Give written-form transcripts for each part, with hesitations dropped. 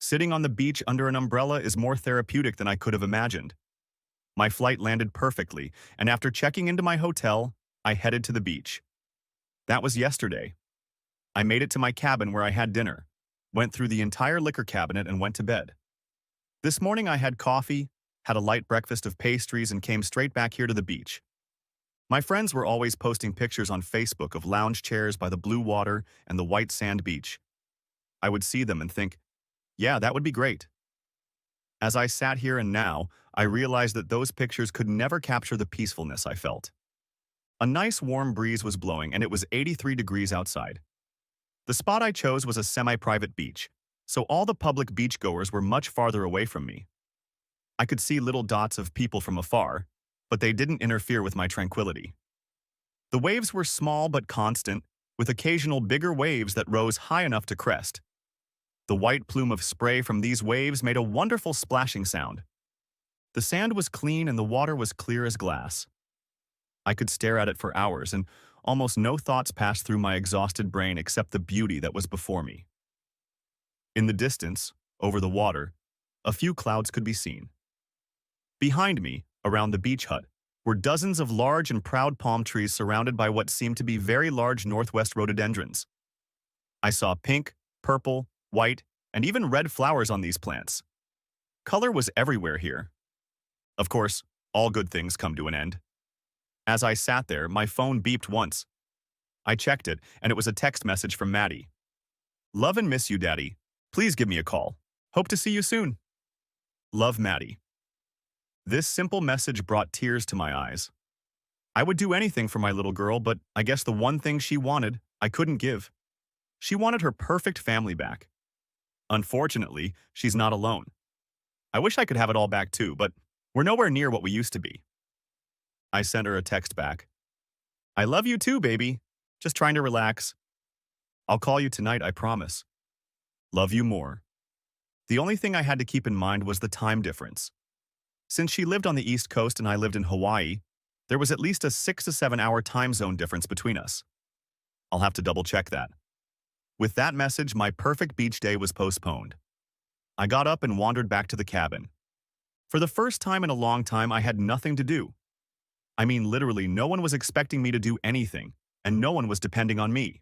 Sitting on the beach under an umbrella is more therapeutic than I could have imagined. My flight landed perfectly, and after checking into my hotel, I headed to the beach. That was yesterday. I made it to my cabin where I had dinner, went through the entire liquor cabinet, and went to bed. This morning I had coffee, had a light breakfast of pastries, and came straight back here to the beach. My friends were always posting pictures on Facebook of lounge chairs by the blue water and the white sand beach. I would see them and think, yeah, that would be great. As I sat here and now, I realized that those pictures could never capture the peacefulness I felt. A nice warm breeze was blowing and it was 83 degrees outside. The spot I chose was a semi-private beach, so all the public beachgoers were much farther away from me. I could see little dots of people from afar, but they didn't interfere with my tranquility. The waves were small but constant, with occasional bigger waves that rose high enough to crest. The white plume of spray from these waves made a wonderful splashing sound. The sand was clean and the water was clear as glass. I could stare at it for hours, and almost no thoughts passed through my exhausted brain except the beauty that was before me. In the distance, over the water, a few clouds could be seen. Behind me, around the beach hut, were dozens of large and proud palm trees surrounded by what seemed to be very large northwest rhododendrons. I saw pink, purple, white, and even red flowers on these plants. Color was everywhere here. Of course, all good things come to an end. As I sat there, my phone beeped once. I checked it, and it was a text message from Maddie. Love and miss you, Daddy. Please give me a call. Hope to see you soon. Love, Maddie. This simple message brought tears to my eyes. I would do anything for my little girl, but I guess the one thing she wanted, I couldn't give. She wanted her perfect family back. Unfortunately, she's not alone. I wish I could have it all back too, but we're nowhere near what we used to be. I sent her a text back. I love you too, baby. Just trying to relax. I'll call you tonight, I promise. Love you more. The only thing I had to keep in mind was the time difference. Since she lived on the East Coast and I lived in Hawaii, there was at least a 6 to 7 hour time zone difference between us. I'll have to double check that. With that message, my perfect beach day was postponed. I got up and wandered back to the cabin. For the first time in a long time, I had nothing to do. I mean, literally, no one was expecting me to do anything, and no one was depending on me.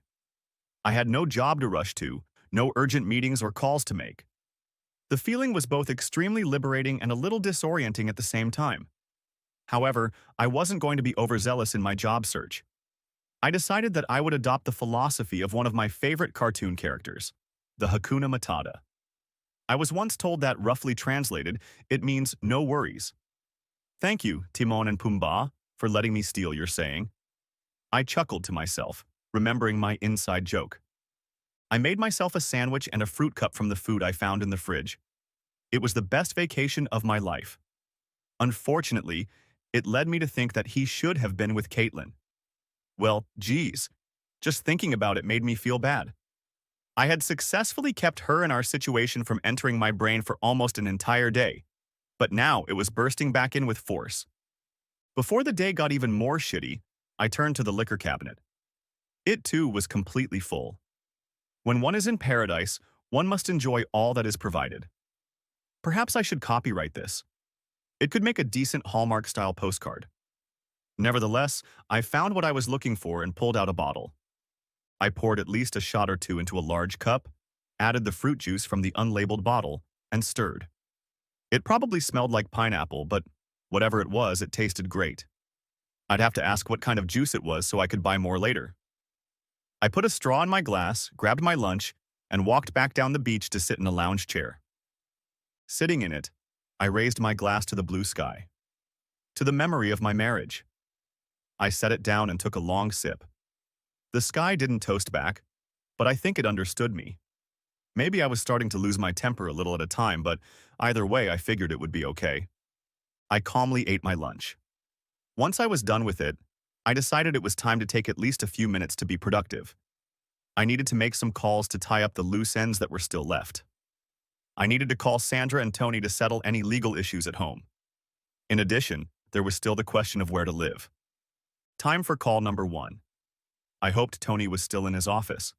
I had no job to rush to, no urgent meetings or calls to make. The feeling was both extremely liberating and a little disorienting at the same time. However, I wasn't going to be overzealous in my job search. I decided that I would adopt the philosophy of one of my favorite cartoon characters, the Hakuna Matata. I was once told that, roughly translated, it means no worries. Thank you, Timon and Pumbaa, for letting me steal your saying. I chuckled to myself, remembering my inside joke. I made myself a sandwich and a fruit cup from the food I found in the fridge. It was the best vacation of my life. Unfortunately, it led me to think that he should have been with Caitlin. Well, geez, just thinking about it made me feel bad. I had successfully kept her and our situation from entering my brain for almost an entire day, but now it was bursting back in with force. Before the day got even more shitty, I turned to the liquor cabinet. It too was completely full. When one is in paradise, one must enjoy all that is provided. Perhaps I should copyright this. It could make a decent Hallmark-style postcard. Nevertheless, I found what I was looking for and pulled out a bottle. I poured at least a shot or two into a large cup, added the fruit juice from the unlabeled bottle, and stirred. It probably smelled like pineapple, but whatever it was, it tasted great. I'd have to ask what kind of juice it was so I could buy more later. I put a straw in my glass, grabbed my lunch, and walked back down the beach to sit in a lounge chair. Sitting in it, I raised my glass to the blue sky, to the memory of my marriage. I set it down and took a long sip. The sky didn't toast back, but I think it understood me. Maybe I was starting to lose my temper a little at a time, but either way, I figured it would be okay. I calmly ate my lunch. Once I was done with it, I decided it was time to take at least a few minutes to be productive. I needed to make some calls to tie up the loose ends that were still left. I needed to call Sandra and Tony to settle any legal issues at home. In addition, there was still the question of where to live. Time for call number 1. I hoped Tony was still in his office.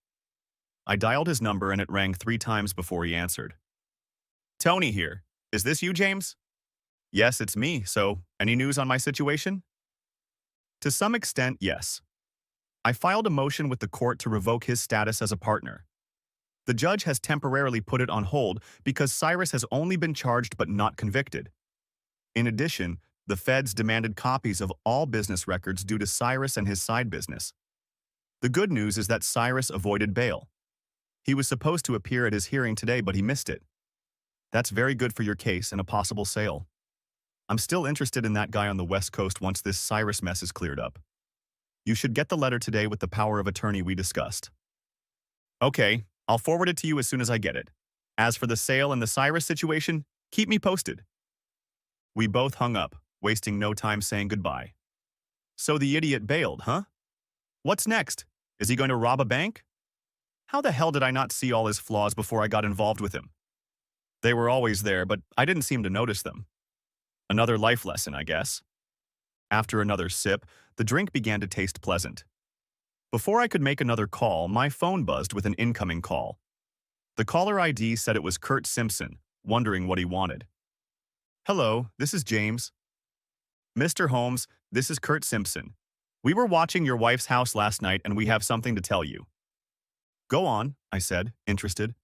I dialed his number and it rang 3 times before he answered. Tony here. Is this you, James? Yes, it's me. So, any news on my situation? To some extent, yes. I filed a motion with the court to revoke his status as a partner. The judge has temporarily put it on hold because Cyrus has only been charged but not convicted. In addition, the feds demanded copies of all business records due to Cyrus and his side business. The good news is that Cyrus avoided bail. He was supposed to appear at his hearing today, but he missed it. That's very good for your case and a possible sale. I'm still interested in that guy on the West Coast once this Cyrus mess is cleared up. You should get the letter today with the power of attorney we discussed. Okay, I'll forward it to you as soon as I get it. As for the sale and the Cyrus situation, keep me posted. We both hung up, wasting no time saying goodbye. So the idiot bailed, huh? What's next? Is he going to rob a bank? How the hell did I not see all his flaws before I got involved with him? They were always there, but I didn't seem to notice them. Another life lesson, I guess. After another sip, the drink began to taste pleasant. Before I could make another call, my phone buzzed with an incoming call. The caller ID said it was Kurt Simpson, wondering what he wanted. Hello, this is James. Mr. Holmes, this is Kurt Simpson. We were watching your wife's house last night and we have something to tell you. Go on, I said, interested.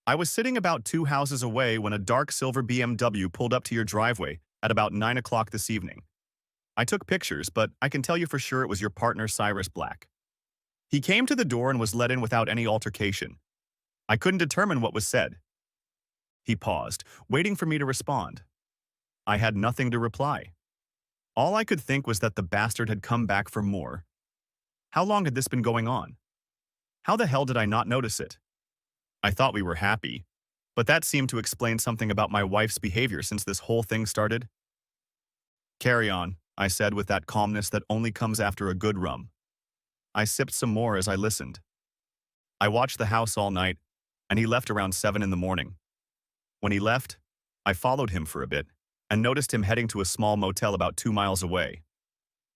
I was sitting about 2 houses away when a dark silver BMW pulled up to your driveway at about 9 o'clock this evening. I took pictures, but I can tell you for sure it was your partner Cyrus Black. He came to the door and was let in without any altercation. I couldn't determine what was said. He paused, waiting for me to respond. I had nothing to reply. All I could think was that the bastard had come back for more. How long had this been going on? How the hell did I not notice it? I thought we were happy, but that seemed to explain something about my wife's behavior since this whole thing started. Carry on, I said with that calmness that only comes after a good rum. I sipped some more as I listened. I watched the house all night, and he left around 7 in the morning. When he left, I followed him for a bit and noticed him heading to a small motel about 2 miles away.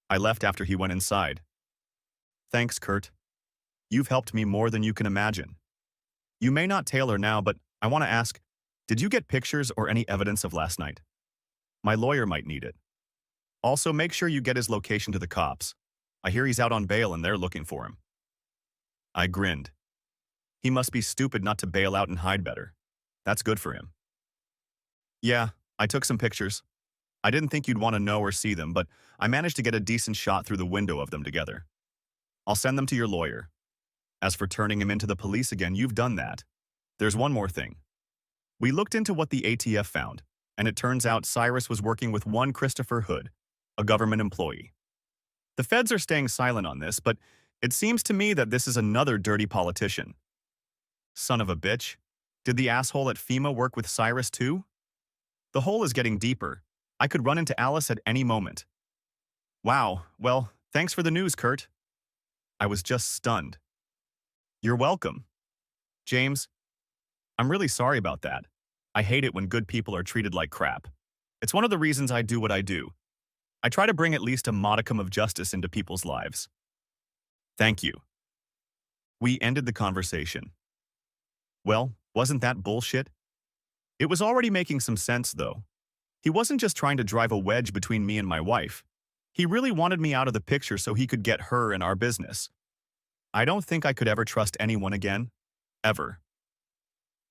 I left after he went inside. Thanks, Kurt. You've helped me more than you can imagine. You may not tail her now, but I want to ask, did you get pictures or any evidence of last night? My lawyer might need it. Also, make sure you get his location to the cops. I hear he's out on bail and they're looking for him. I grinned. He must be stupid not to bail out and hide better. That's good for him. Yeah, I took some pictures. I didn't think you'd want to know or see them, but I managed to get a decent shot through the window of them together. I'll send them to your lawyer. As for turning him into the police again, you've done that. There's one more thing. We looked into what the ATF found, and it turns out Cyrus was working with one Christopher Hood, a government employee. The feds are staying silent on this, but it seems to me that this is another dirty politician. Son of a bitch. Did the asshole at FEMA work with Cyrus too? The hole is getting deeper. I could run into Alice at any moment. Wow, well, thanks for the news, Kurt. I was just stunned. You're welcome. James, I'm really sorry about that. I hate it when good people are treated like crap. It's one of the reasons I do what I do. I try to bring at least a modicum of justice into people's lives. Thank you. We ended the conversation. Well, wasn't that bullshit? It was already making some sense, though. He wasn't just trying to drive a wedge between me and my wife. He really wanted me out of the picture so he could get her and our business. I don't think I could ever trust anyone again. Ever.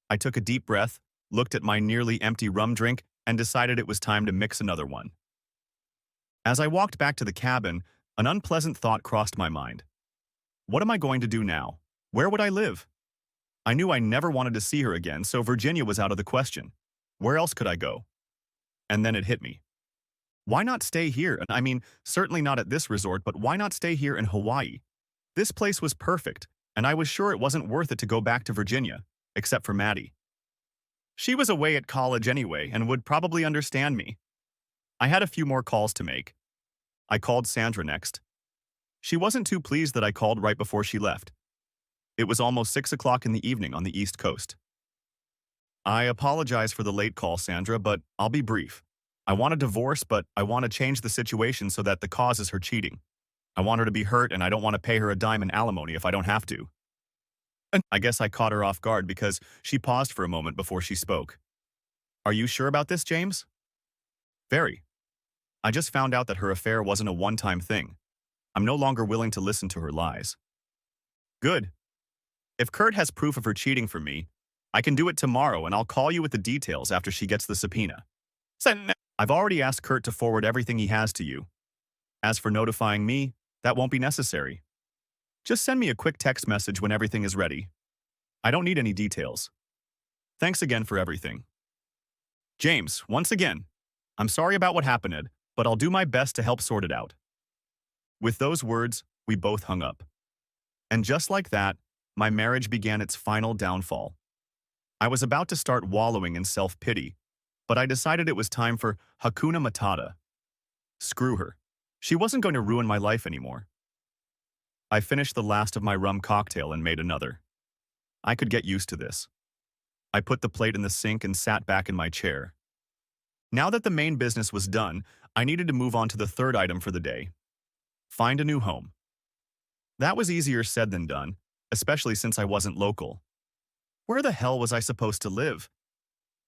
I took a deep breath, looked at my nearly empty rum drink, and decided it was time to mix another one. As I walked back to the cabin, an unpleasant thought crossed my mind. What am I going to do now? Where would I live? I knew I never wanted to see her again, so Virginia was out of the question. Where else could I go? And then it hit me. Why not stay here? I mean, certainly not at this resort, but why not stay here in Hawaii? This place was perfect, and I was sure it wasn't worth it to go back to Virginia, except for Maddie. She was away at college anyway and would probably understand me. I had a few more calls to make. I called Sandra next. She wasn't too pleased that I called right before she left. It was almost 6 o'clock in the evening on the East Coast. I apologize for the late call, Sandra, but I'll be brief. I want a divorce, but I want to change the situation so that the cause is her cheating. I want her to be hurt, and I don't want to pay her a dime in alimony if I don't have to. And I guess I caught her off guard because she paused for a moment before she spoke. Are you sure about this, James? Very. I just found out that her affair wasn't a one-time thing. I'm no longer willing to listen to her lies. Good. If Kurt has proof of her cheating for me, I can do it tomorrow and I'll call you with the details after she gets the subpoena. Send. I've already asked Kurt to forward everything he has to you. As for notifying me, that won't be necessary. Just send me a quick text message when everything is ready. I don't need any details. Thanks again for everything. James, once again, I'm sorry about what happened, Ed, but I'll do my best to help sort it out. With those words, we both hung up. And just like that, my marriage began its final downfall. I was about to start wallowing in self-pity, but I decided it was time for Hakuna Matata. Screw her. She wasn't going to ruin my life anymore. I finished the last of my rum cocktail and made another. I could get used to this. I put the plate in the sink and sat back in my chair. Now that the main business was done, I needed to move on to the third item for the day. Find a new home. That was easier said than done, especially since I wasn't local. Where the hell was I supposed to live?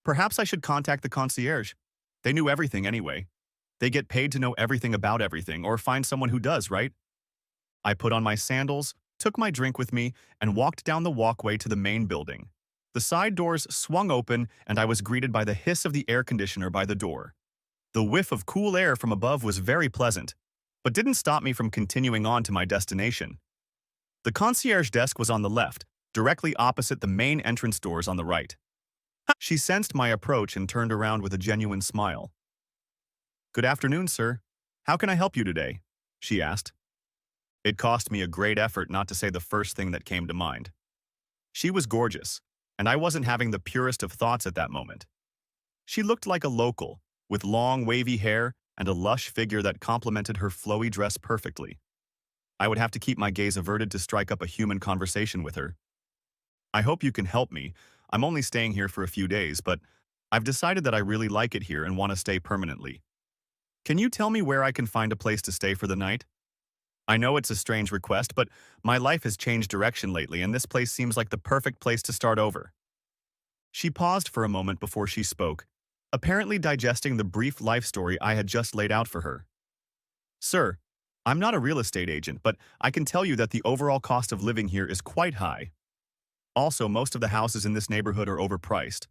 Perhaps I should contact the concierge. They knew everything anyway. They get paid to know everything about everything, or find someone who does, right? I put on my sandals, took my drink with me, and walked down the walkway to the main building. The side doors swung open, and I was greeted by the hiss of the air conditioner by the door. The whiff of cool air from above was very pleasant, but didn't stop me from continuing on to my destination. The concierge desk was on the left, directly opposite the main entrance doors on the right. She sensed my approach and turned around with a genuine smile. "Good afternoon, sir. How can I help you today?" she asked. It cost me a great effort not to say the first thing that came to mind. She was gorgeous, and I wasn't having the purest of thoughts at that moment. She looked like a local, with long, wavy hair and a lush figure that complemented her flowy dress perfectly. I would have to keep my gaze averted to strike up a human conversation with her. "I hope you can help me. I'm only staying here for a few days, but I've decided that I really like it here and want to stay permanently. Can you tell me where I can find a place to stay for the night? I know it's a strange request, but my life has changed direction lately, and this place seems like the perfect place to start over." She paused for a moment before she spoke, apparently digesting the brief life story I had just laid out for her. "Sir, I'm not a real estate agent, but I can tell you that the overall cost of living here is quite high. Also, most of the houses in this neighborhood are overpriced.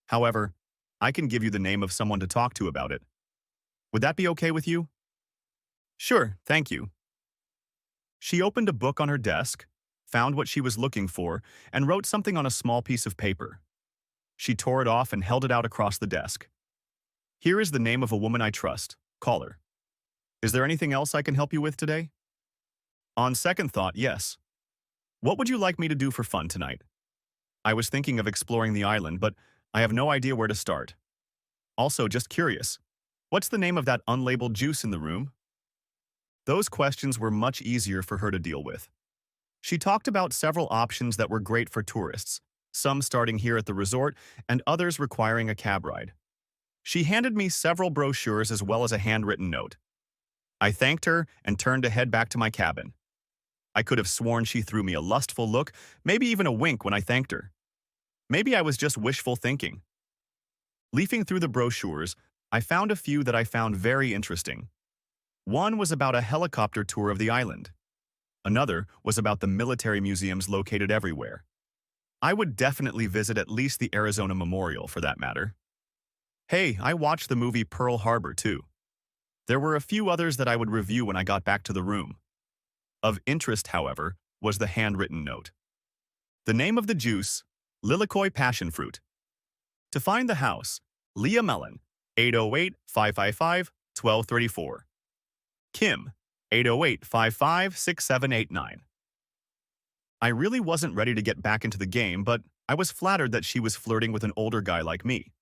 However, I can give you the name of someone to talk to about it. Would that be okay with you?" "Sure, thank you." She opened a book on her desk, found what she was looking for, and wrote something on a small piece of paper. She tore it off and held it out across the desk. "Here is the name of a woman I trust. Call her. Is there anything else I can help you with today?" "On second thought, yes. What would you like me to do for fun tonight?" "I was thinking of exploring the island, but I have no idea where to start. Also, just curious, what's the name of that unlabeled juice in the room?" Those questions were much easier for her to deal with. She talked about several options that were great for tourists, some starting here at the resort and others requiring a cab ride. She handed me several brochures as well as a handwritten note. I thanked her and turned to head back to my cabin. I could have sworn she threw me a lustful look, maybe even a wink when I thanked her. Maybe I was just wishful thinking. Leafing through the brochures, I found a few that I found very interesting. One was about a helicopter tour of the island. Another was about the military museums located everywhere. I would definitely visit at least the Arizona Memorial for that matter. Hey, I watched the movie Pearl Harbor too. There were a few others that I would review when I got back to the room. Of interest, however, was the handwritten note. The name of the juice, Lilikoi Passion Fruit. To find the house, Leah Mellon, 808-555-1234. Kim, 808-55-6789. I really wasn't ready to get back into the game, but I was flattered that she was flirting with an older guy like me.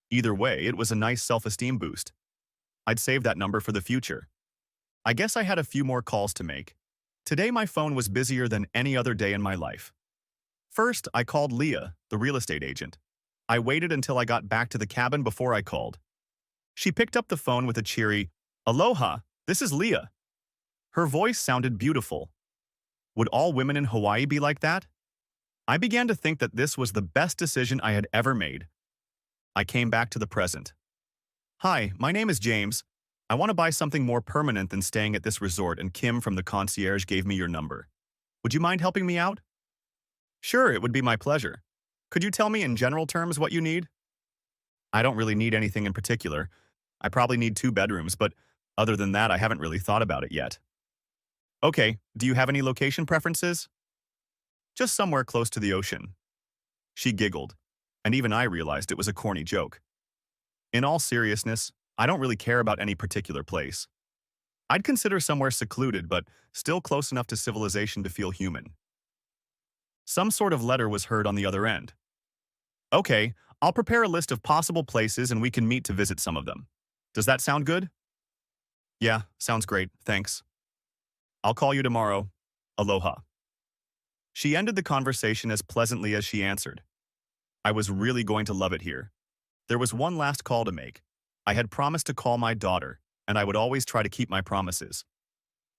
Either way, it was a nice self-esteem boost. I'd save that number for the future. I guess I had a few more calls to make. Today my phone was busier than any other day in my life. First, I called Leah, the real estate agent. I waited until I got back to the cabin before I called. She picked up the phone with a cheery, "Aloha, this is Leah." Her voice sounded beautiful. Would all women in Hawaii be like that? I began to think that this was the best decision I had ever made. I came back to the present. Hi, my name is James. I want to buy something more permanent than staying at this resort, and Kim from the concierge gave me your number. Would you mind helping me out? Sure, it would be my pleasure. Could you tell me in general terms what you need? I don't really need anything in particular. I probably need 2 bedrooms, but other than that, I haven't really thought about it yet. Okay, do you have any location preferences? Just somewhere close to the ocean. She giggled, and even I realized it was a corny joke. In all seriousness, I don't really care about any particular place. I'd consider somewhere secluded, but still close enough to civilization to feel human. Some sort of letter was heard on the other end. Okay, I'll prepare a list of possible places and we can meet to visit some of them. Does that sound good? Yeah, sounds great, thanks. I'll call you tomorrow. Aloha. She ended the conversation as pleasantly as she answered. I was really going to love it here. There was one last call to make. I had promised to call my daughter, and I would always try to keep my promises.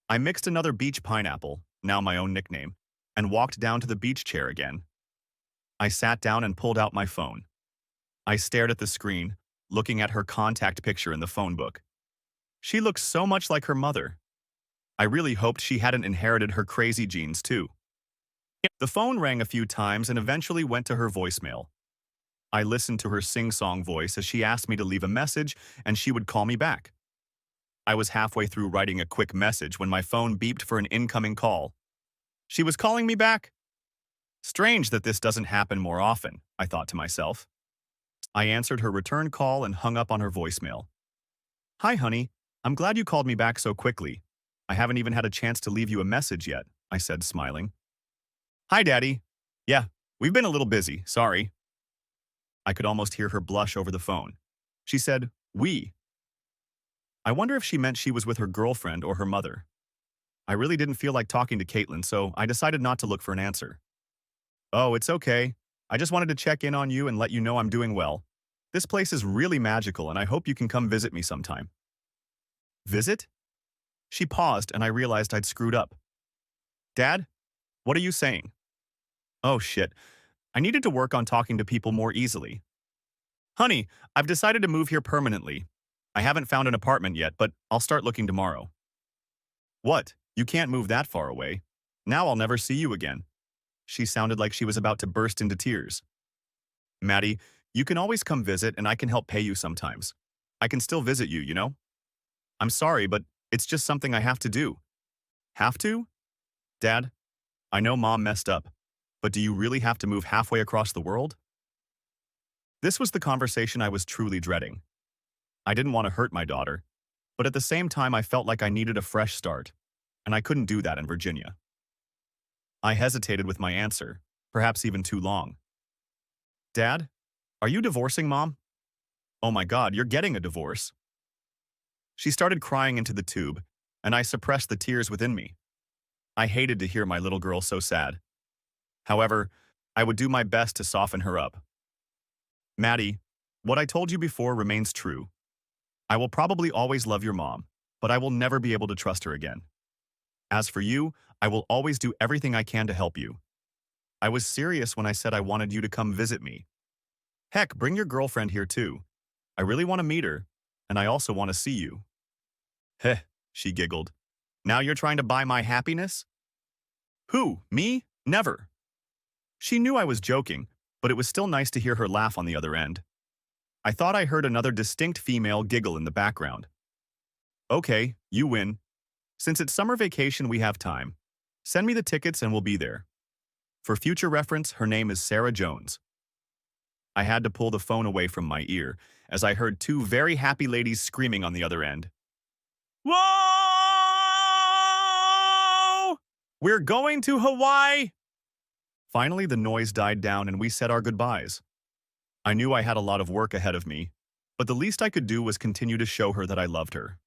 I mixed another beach pineapple, now my own nickname, and walked down to the beach chair again. I sat down and pulled out my phone. I stared at the screen, looking at her contact picture in the phone book. She looked so much like her mother. I really hoped she hadn't inherited her crazy genes too. The phone rang a few times and eventually went to her voicemail. I listened to her sing-song voice as she asked me to leave a message and she would call me back. I was halfway through writing a quick message when my phone beeped for an incoming call. She was calling me back? Strange that this doesn't happen more often, I thought to myself. I answered her return call and hung up on her voicemail. Hi, honey. I'm glad you called me back so quickly. I haven't even had a chance to leave you a message yet, I said, smiling. Hi, Daddy. Yeah, we've been a little busy, sorry. I could almost hear her blush over the phone. She said, we. I wonder if she meant she was with her girlfriend or her mother. I really didn't feel like talking to Caitlin, so I decided not to look for an answer. Oh, it's okay. I just wanted to check in on you and let you know I'm doing well. This place is really magical, and I hope you can come visit me sometime. Visit? She paused, and I realized I'd screwed up. Dad, what are you saying? Oh, shit. I needed to work on talking to people more easily. Honey, I've decided to move here permanently. I haven't found an apartment yet, but I'll start looking tomorrow. What? You can't move that far away. Now I'll never see you again. She sounded like she was about to burst into tears. Maddie, you can always come visit and I can help pay you sometimes. I can still visit you, you know? I'm sorry, but it's just something I have to do. Have to? Dad, I know Mom messed up, but do you really have to move halfway across the world? This was the conversation I was truly dreading. I didn't want to hurt my daughter, but at the same time I felt like I needed a fresh start, and I couldn't do that in Virginia. I hesitated with my answer, perhaps even too long. Dad, are you divorcing Mom? Oh my God, you're getting a divorce. She started crying into the tube, and I suppressed the tears within me. I hated to hear my little girl so sad. However, I would do my best to soften her up. Maddie, what I told you before remains true. I will probably always love your mom, but I will never be able to trust her again. As for you, I will always do everything I can to help you. I was serious when I said I wanted you to come visit me. Heck, bring your girlfriend here too. I really want to meet her, and I also want to see you. Heh, she giggled. Now you're trying to buy my happiness? Who, me? Never. She knew I was joking, but it was still nice to hear her laugh on the other end. I thought I heard another distinct female giggle in the background. Okay, you win. Since it's summer vacation, we have time. Send me the tickets and we'll be there. For future reference, her name is Sarah Jones. I had to pull the phone away from my ear as I heard 2 very happy ladies screaming on the other end. Whoa! We're going to Hawaii! Finally, the noise died down and we said our goodbyes. I knew I had a lot of work ahead of me, but the least I could do was continue to show her that I loved her.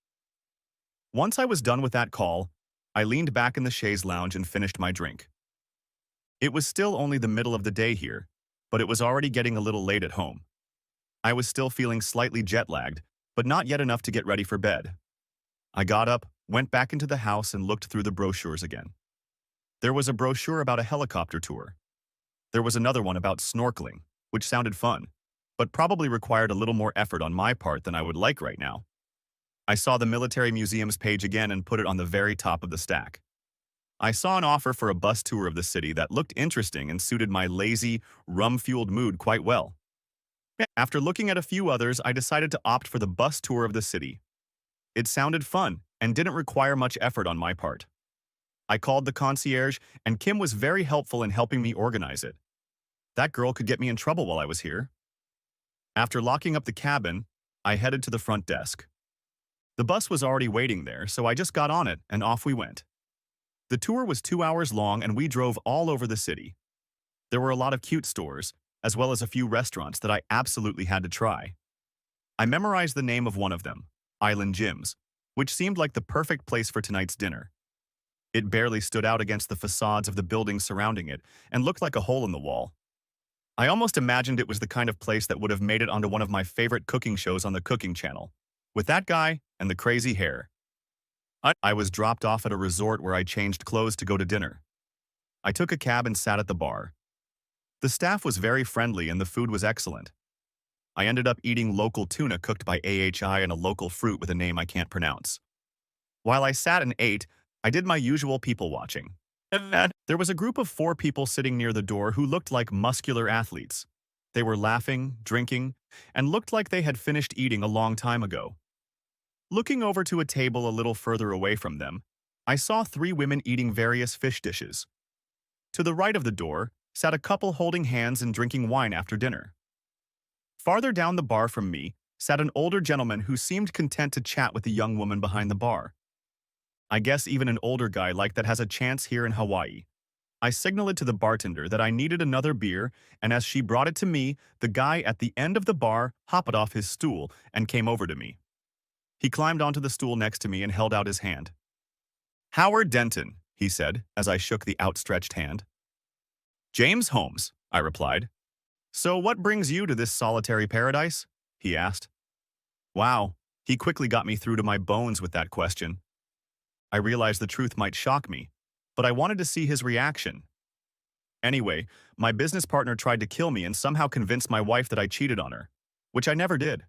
Once I was done with that call, I leaned back in the chaise lounge and finished my drink. It was still only the middle of the day here, but it was already getting a little late at home. I was still feeling slightly jet-lagged, but not yet enough to get ready for bed. I got up, went back into the house and looked through the brochures again. There was a brochure about a helicopter tour. There was another one about snorkeling, which sounded fun. but probably required a little more effort on my part than I would like right now. I saw the military museums page again and put it on the very top of the stack. I saw an offer for a bus tour of the city that looked interesting and suited my lazy, rum-fueled mood quite well. After looking at a few others, I decided to opt for the bus tour of the city. It sounded fun and didn't require much effort on my part. I called the concierge, and Kim was very helpful in helping me organize it. That girl could get me in trouble while I was here. After locking up the cabin, I headed to the front desk. The bus was already waiting there, so I just got on it and off we went. The tour was 2 hours long and we drove all over the city. There were a lot of cute stores, as well as a few restaurants that I absolutely had to try. I memorized the name of one of them, Island Jim's, which seemed like the perfect place for tonight's dinner. It barely stood out against the facades of the buildings surrounding it and looked like a hole in the wall. I almost imagined it was the kind of place that would have made it onto one of my favorite cooking shows on the cooking channel, with that guy and the crazy hair. I was dropped off at a resort where I changed clothes to go to dinner. I took a cab and sat at the bar. The staff was very friendly and the food was excellent. I ended up eating local tuna cooked by AHI and a local fruit with a name I can't pronounce. While I sat and ate, I did my usual people watching. There was a group of 4 people sitting near the door who looked like muscular athletes. They were laughing, drinking, and looked like they had finished eating a long time ago. Looking over to a table a little further away from them, I saw 3 women eating various fish dishes. To the right of the door sat a couple holding hands and drinking wine after dinner. Farther down the bar from me sat an older gentleman who seemed content to chat with the young woman behind the bar. I guess even an older guy like that has a chance here in Hawaii. I signaled to the bartender that I needed another beer, and as she brought it to me, the guy at the end of the bar hopped off his stool and came over to me. He climbed onto the stool next to me and held out his hand. "Howard Denton," he said as I shook the outstretched hand. "James Holmes," I replied. "So what brings you to this solitary paradise?" he asked. Wow, he quickly got me through to my bones with that question. I realized the truth might shock me, but I wanted to see his reaction. Anyway, my business partner tried to kill me and somehow convinced my wife that I cheated on her, which I never did.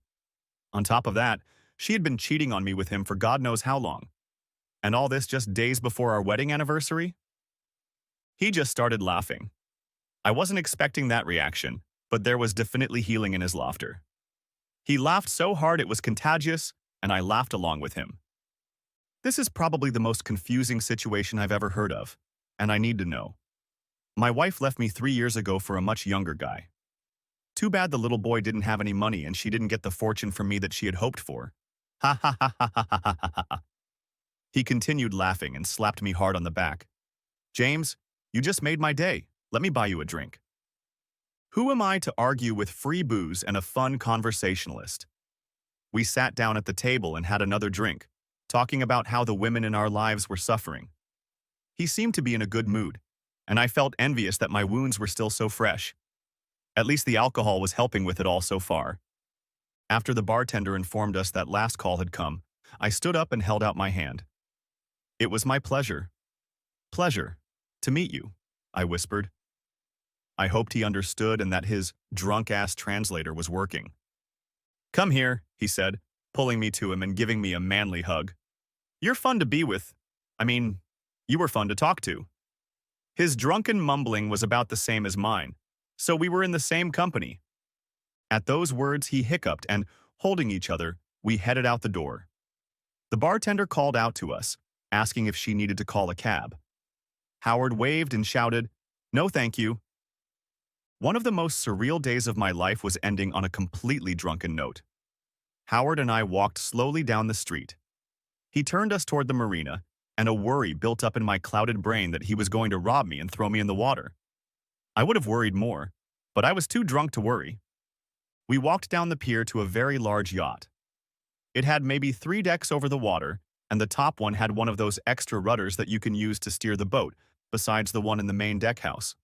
On top of that, she had been cheating on me with him for God knows how long. And all this just days before our wedding anniversary? He just started laughing. I wasn't expecting that reaction, but there was definitely healing in his laughter. He laughed so hard it was contagious, and I laughed along with him. This is probably the most confusing situation I've ever heard of, and I need to know. My wife left me 3 years ago for a much younger guy. Too bad the little boy didn't have any money and she didn't get the fortune from me that she had hoped for. Ha ha ha ha ha ha ha ha. He continued laughing and slapped me hard on the back. "James, you just made my day. Let me buy you a drink." Who am I to argue with free booze and a fun conversationalist? We sat down at the table and had another drink, talking about how the women in our lives were suffering. He seemed to be in a good mood, and I felt envious that my wounds were still so fresh. At least the alcohol was helping with it all so far. After the bartender informed us that last call had come, I stood up and held out my hand. "It was my pleasure. Pleasure. To meet you," I whispered. I hoped he understood and that his drunk-ass translator was working. "Come here," he said, pulling me to him and giving me a manly hug. "You're fun to be with. I mean, you were fun to talk to." His drunken mumbling was about the same as mine, so we were in the same company. At those words, he hiccuped and, holding each other, we headed out the door. The bartender called out to us, asking if she needed to call a cab. Howard waved and shouted, "No, thank you." One of the most surreal days of my life was ending on a completely drunken note. Howard and I walked slowly down the street. He turned us toward the marina, and a worry built up in my clouded brain that he was going to rob me and throw me in the water. I would have worried more, but I was too drunk to worry. We walked down the pier to a very large yacht. It had maybe 3 decks over the water, and the top one had one of those extra rudders that you can use to steer the boat, besides the one in the main deck house.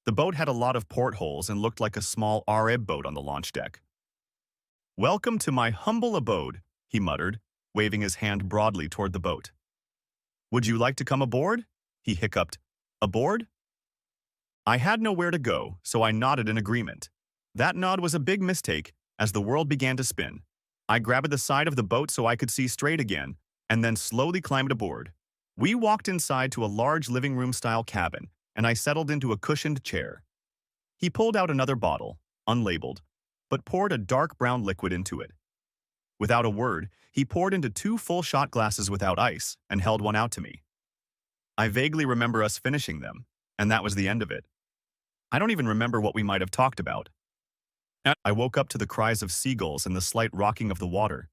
The boat had a lot of portholes and looked like a small Arab boat on the launch deck. "Welcome to my humble abode," he muttered, waving his hand broadly toward the boat. "Would you like to come aboard?" he hiccuped. "Aboard?" I had nowhere to go, so I nodded in agreement. That nod was a big mistake as the world began to spin. I grabbed the side of the boat so I could see straight again, and then slowly climbed aboard. We walked inside to a large living room-style cabin, and I settled into a cushioned chair. He pulled out another bottle, unlabeled, but poured a dark brown liquid into it. Without a word, he poured into 2 full shot glasses without ice and held one out to me. I vaguely remember us finishing them, and that was the end of it. I don't even remember what we might have talked about. I woke up to the cries of seagulls and the slight rocking of the water.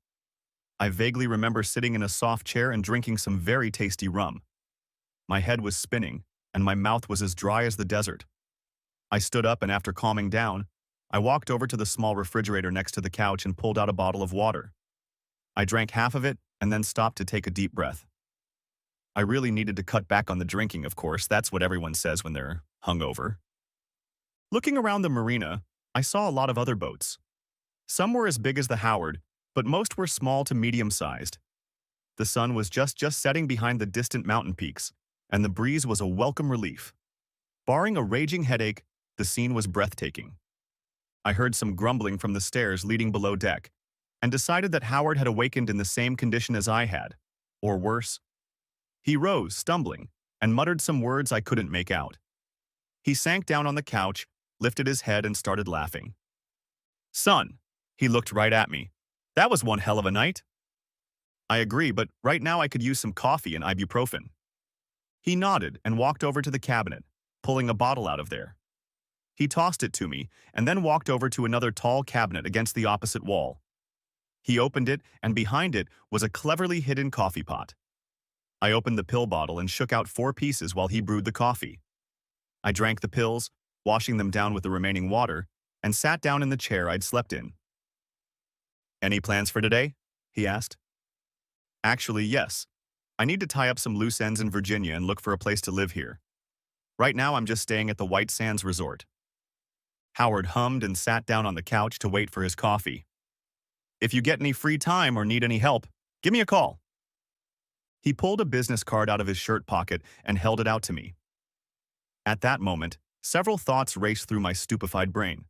I vaguely remember sitting in a soft chair and drinking some very tasty rum. My head was spinning, and my mouth was as dry as the desert. I stood up, and after calming down, I walked over to the small refrigerator next to the couch and pulled out a bottle of water. I drank half of it and then stopped to take a deep breath. I really needed to cut back on the drinking, of course. That's what everyone says when they're hungover. Looking around the marina, I saw a lot of other boats. Some were as big as the Howard, but most were small to medium-sized. The sun was just setting behind the distant mountain peaks, and the breeze was a welcome relief. Barring a raging headache, the scene was breathtaking. I heard some grumbling from the stairs leading below deck, and decided that Howard had awakened in the same condition as I had, or worse. He rose, stumbling, and muttered some words I couldn't make out. He sank down on the couch, lifted his head, and started laughing. "Son," he looked right at me. "That was one hell of a night." I agree, but right now I could use some coffee and ibuprofen. He nodded and walked over to the cabinet, pulling a bottle out of there. He tossed it to me and then walked over to another tall cabinet against the opposite wall. He opened it, and behind it was a cleverly hidden coffee pot. I opened the pill bottle and shook out 4 pieces while he brewed the coffee. I drank the pills, washing them down with the remaining water, and sat down in the chair I'd slept in. "Any plans for today?" he asked. "Actually, yes. I need to tie up some loose ends in Virginia and look for a place to live here. Right now I'm just staying at the White Sands Resort." Howard hummed and sat down on the couch to wait for his coffee. "If you get any free time or need any help, give me a call." He pulled a business card out of his shirt pocket and held it out to me. At that moment, several thoughts raced through my stupefied brain.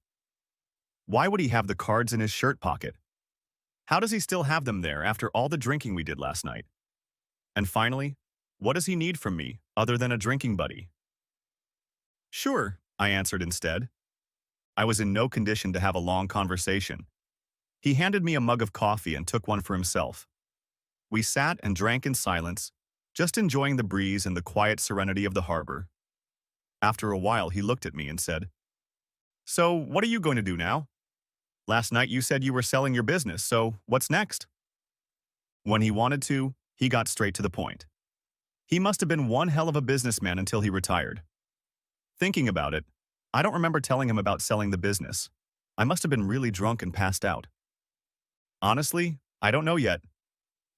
Why would he have the cards in his shirt pocket? How does he still have them there after all the drinking we did last night? And finally, what does he need from me other than a drinking buddy? "Sure," I answered instead. I was in no condition to have a long conversation. He handed me a mug of coffee and took one for himself. We sat and drank in silence, just enjoying the breeze and the quiet serenity of the harbor. After a while, he looked at me and said, "So, what are you going to do now? Last night you said you were selling your business, so what's next?" When he wanted to, he got straight to the point. He must have been one hell of a businessman until he retired. Thinking about it, I don't remember telling him about selling the business. I must have been really drunk and passed out. Honestly, I don't know yet.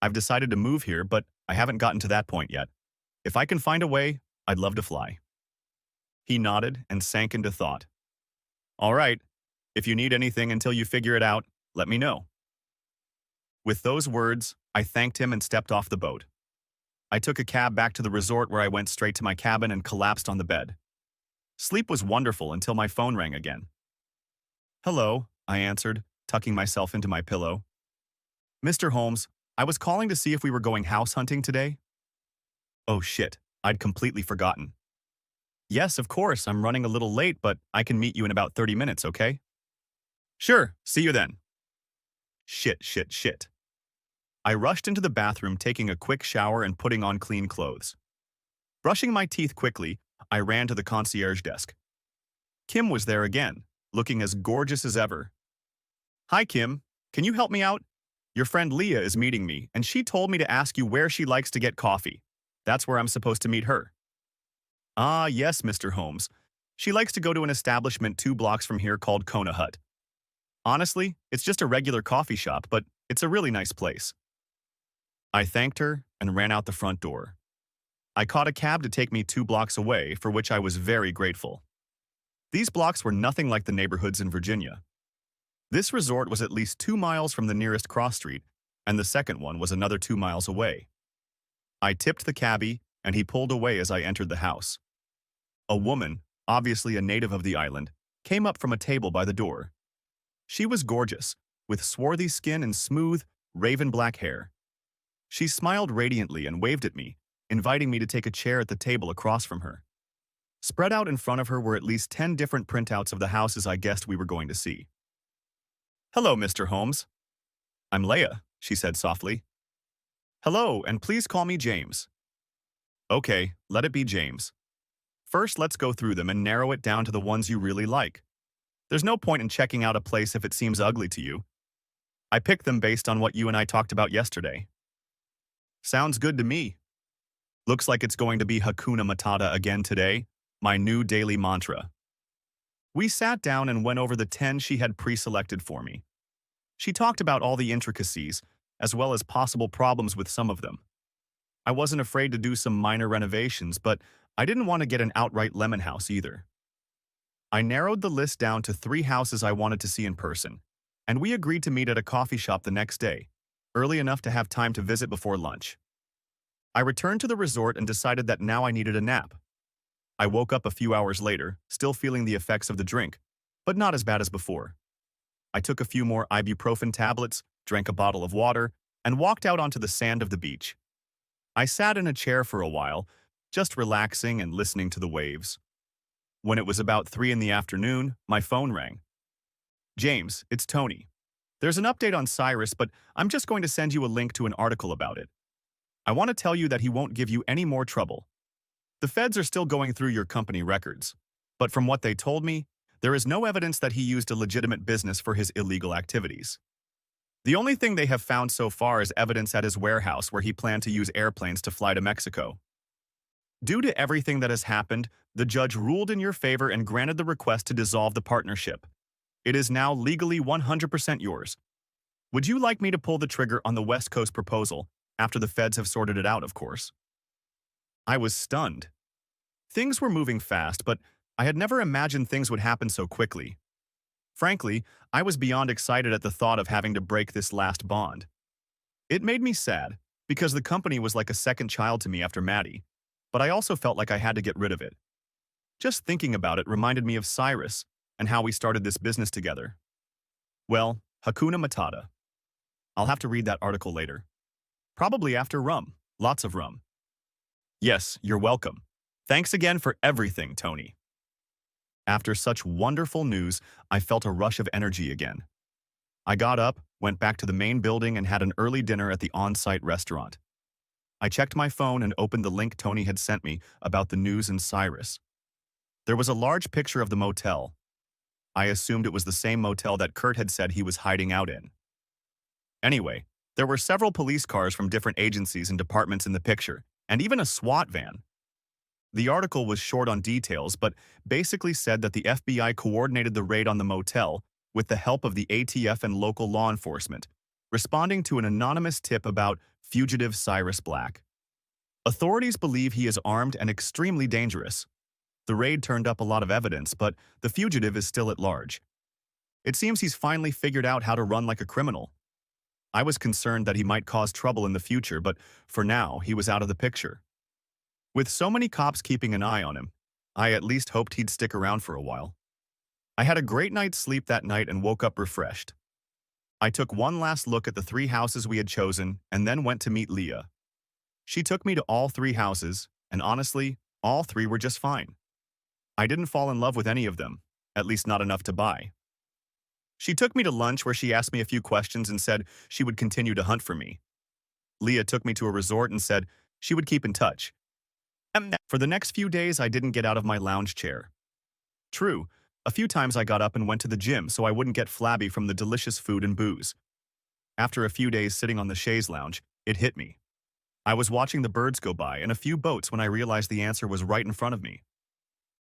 I've decided to move here, but I haven't gotten to that point yet. If I can find a way, I'd love to fly. He nodded and sank into thought. "All right, if you need anything until you figure it out, let me know." With those words, I thanked him and stepped off the boat. I took a cab back to the resort where I went straight to my cabin and collapsed on the bed. Sleep was wonderful until my phone rang again. "Hello," I answered, tucking myself into my pillow. "Mr. Holmes, I was calling to see if we were going house hunting today." Oh shit, I'd completely forgotten. "Yes, of course, I'm running a little late, but I can meet you in about 30 minutes, okay?" "Sure, see you then." Shit. I rushed into the bathroom, taking a quick shower and putting on clean clothes. Brushing my teeth quickly, I ran to the concierge desk. Kim was there again, looking as gorgeous as ever. "Hi, Kim. Can you help me out? Your friend Leah is meeting me, and she told me to ask you where she likes to get coffee. That's where I'm supposed to meet her." "Ah, yes, Mr. Holmes. She likes to go to an establishment 2 blocks from here called Kona Hut. Honestly, it's just a regular coffee shop, but it's a really nice place." I thanked her and ran out the front door. I caught a cab to take me 2 blocks away, for which I was very grateful. These blocks were nothing like the neighborhoods in Virginia. This resort was at least 2 miles from the nearest cross street, and the second one was another 2 miles away. I tipped the cabbie, and he pulled away as I entered the house. A woman, obviously a native of the island, came up from a table by the door, She was gorgeous, with swarthy skin and smooth, raven black hair. She smiled radiantly and waved at me, inviting me to take a chair at the table across from her. Spread out in front of her were at least 10 different printouts of the houses I guessed we were going to see. "Hello, Mr. Holmes. I'm Leia," she said softly. "Hello, and please call me James." "Okay, let it be James. First, let's go through them and narrow it down to the ones you really like. There's no point in checking out a place if it seems ugly to you. I picked them based on what you and I talked about yesterday." "Sounds good to me. Looks like it's going to be Hakuna Matata again today, my new daily mantra." We sat down and went over the 10 she had pre-selected for me. She talked about all the intricacies, as well as possible problems with some of them. I wasn't afraid to do some minor renovations, but I didn't want to get an outright lemon house either. I narrowed the list down to 3 houses I wanted to see in person, and we agreed to meet at a coffee shop the next day, early enough to have time to visit before lunch. I returned to the resort and decided that now I needed a nap. I woke up a few hours later, still feeling the effects of the drink, but not as bad as before. I took a few more ibuprofen tablets, drank a bottle of water, and walked out onto the sand of the beach. I sat in a chair for a while, just relaxing and listening to the waves. When it was about 3 in the afternoon, my phone rang. "James, it's Tony. There's an update on Cyrus, but I'm just going to send you a link to an article about it. I want to tell you that he won't give you any more trouble. The feds are still going through your company records, but from what they told me, there is no evidence that he used a legitimate business for his illegal activities. The only thing they have found so far is evidence at his warehouse where he planned to use airplanes to fly to Mexico. Due to everything that has happened, the judge ruled in your favor and granted the request to dissolve the partnership. It is now legally 100% yours. Would you like me to pull the trigger on the West Coast proposal, after the feds have sorted it out, of course?" I was stunned. Things were moving fast, but I had never imagined things would happen so quickly. Frankly, I was beyond excited at the thought of having to break this last bond. It made me sad, because the company was like a second child to me after Maddie, but I also felt like I had to get rid of it. Just thinking about it reminded me of Cyrus and how we started this business together. Well, Hakuna Matata. I'll have to read that article later. Probably after rum. Lots of rum. Yes, you're welcome. Thanks again for everything, Tony. After such wonderful news, I felt a rush of energy again. I got up, went back to the main building, and had an early dinner at the on-site restaurant. I checked my phone and opened the link Tony had sent me about the news in Cyrus. There was a large picture of the motel. I assumed it was the same motel that Kurt had said he was hiding out in. Anyway, there were several police cars from different agencies and departments in the picture, and even a SWAT van. The article was short on details, but basically said that the FBI coordinated the raid on the motel with the help of the ATF and local law enforcement, responding to an anonymous tip about fugitive Cyrus Black. Authorities believe he is armed and extremely dangerous. The raid turned up a lot of evidence, but the fugitive is still at large. It seems he's finally figured out how to run like a criminal. I was concerned that he might cause trouble in the future, but for now, he was out of the picture. With so many cops keeping an eye on him, I at least hoped he'd stick around for a while. I had a great night's sleep that night and woke up refreshed. I took one last look at the 3 houses we had chosen and then went to meet Leah. She took me to all 3 houses, and honestly, all 3 were just fine. I didn't fall in love with any of them, at least not enough to buy. She took me to lunch where she asked me a few questions and said she would continue to hunt for me. Leah took me to a resort and said she would keep in touch. And for the next few days, I didn't get out of my lounge chair. True, a few times I got up and went to the gym so I wouldn't get flabby from the delicious food and booze. After a few days sitting on the chaise lounge, it hit me. I was watching the birds go by and a few boats when I realized the answer was right in front of me.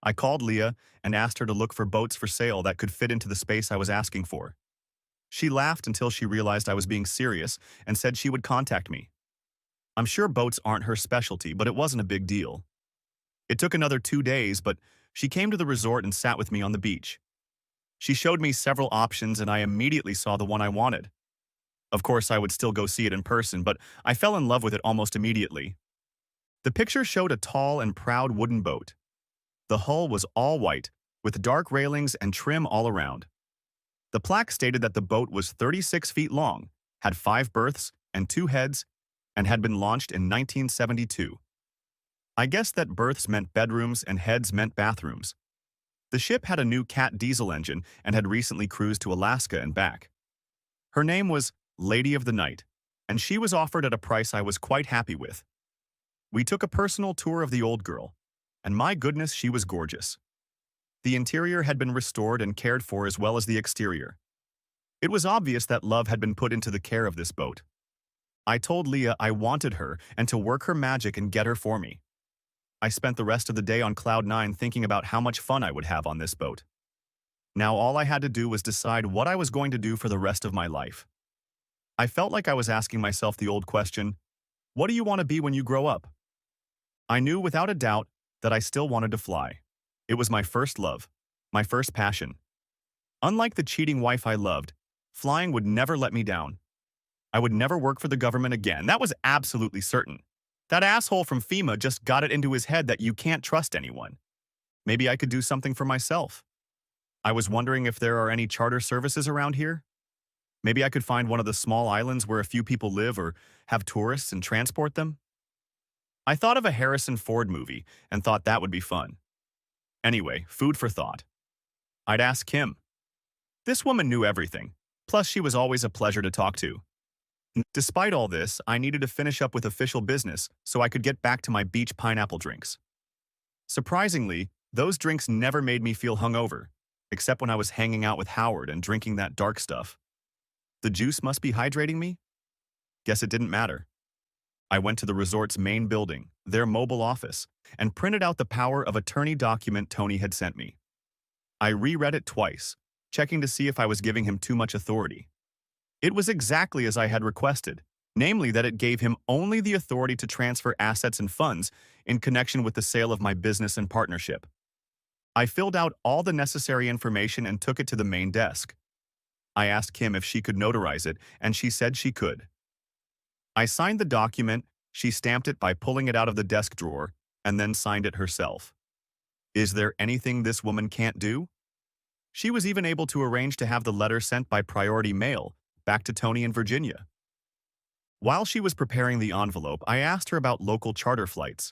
I called Leah and asked her to look for boats for sale that could fit into the space I was asking for. She laughed until she realized I was being serious and said she would contact me. I'm sure boats aren't her specialty, but it wasn't a big deal. It took another 2 days, but she came to the resort and sat with me on the beach. She showed me several options and I immediately saw the one I wanted. Of course, I would still go see it in person, but I fell in love with it almost immediately. The picture showed a tall and proud wooden boat. The hull was all white, with dark railings and trim all around. The plaque stated that the boat was 36 feet long, had 5 berths and 2 heads, and had been launched in 1972. I guessed that berths meant bedrooms and heads meant bathrooms. The ship had a new Cat diesel engine and had recently cruised to Alaska and back. Her name was Lady of the Night, and she was offered at a price I was quite happy with. We took a personal tour of the old girl, and my goodness, she was gorgeous. The interior had been restored and cared for as well as the exterior. It was obvious that love had been put into the care of this boat. I told Leah I wanted her and to work her magic and get her for me. I spent the rest of the day on cloud 9 thinking about how much fun I would have on this boat. Now all I had to do was decide what I was going to do for the rest of my life. I felt like I was asking myself the old question, what do you want to be when you grow up? I knew without a doubt that I still wanted to fly. It was my first love, my first passion. Unlike the cheating wife I loved, flying would never let me down. I would never work for the government again, that was absolutely certain. That asshole from FEMA just got it into his head that you can't trust anyone. Maybe I could do something for myself. I was wondering if there are any charter services around here. Maybe I could find one of the small islands where a few people live or have tourists and transport them. I thought of a Harrison Ford movie and thought that would be fun. Anyway, food for thought. I'd ask Kim. This woman knew everything, plus she was always a pleasure to talk to. Despite all this, I needed to finish up with official business so I could get back to my beach pineapple drinks. Surprisingly, those drinks never made me feel hungover, except when I was hanging out with Howard and drinking that dark stuff. The juice must be hydrating me? Guess it didn't matter. I went to the resort's main building, their mobile office, and printed out the power of attorney document Tony had sent me. I reread it twice, checking to see if I was giving him too much authority. It was exactly as I had requested, namely that it gave him only the authority to transfer assets and funds in connection with the sale of my business and partnership. I filled out all the necessary information and took it to the main desk. I asked Kim if she could notarize it, and she said she could. I signed the document, she stamped it by pulling it out of the desk drawer, and then signed it herself. Is there anything this woman can't do? She was even able to arrange to have the letter sent by priority mail back to Tony in Virginia. While she was preparing the envelope, I asked her about local charter flights.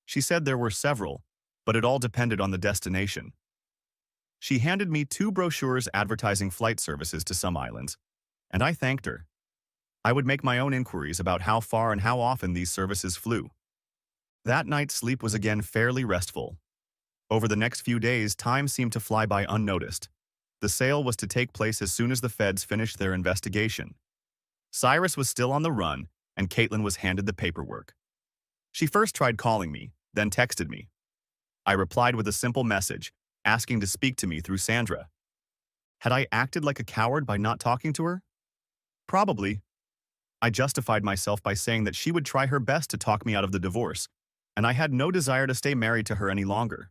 She said there were several, but it all depended on the destination. She handed me 2 brochures advertising flight services to some islands, and I thanked her. I would make my own inquiries about how far and how often these services flew. That night's sleep was again fairly restful. Over the next few days, time seemed to fly by unnoticed. The sale was to take place as soon as the feds finished their investigation. Cyrus was still on the run, and Caitlin was handed the paperwork. She first tried calling me, then texted me. I replied with a simple message, asking to speak to me through Sandra. Had I acted like a coward by not talking to her? Probably. I justified myself by saying that she would try her best to talk me out of the divorce, and I had no desire to stay married to her any longer.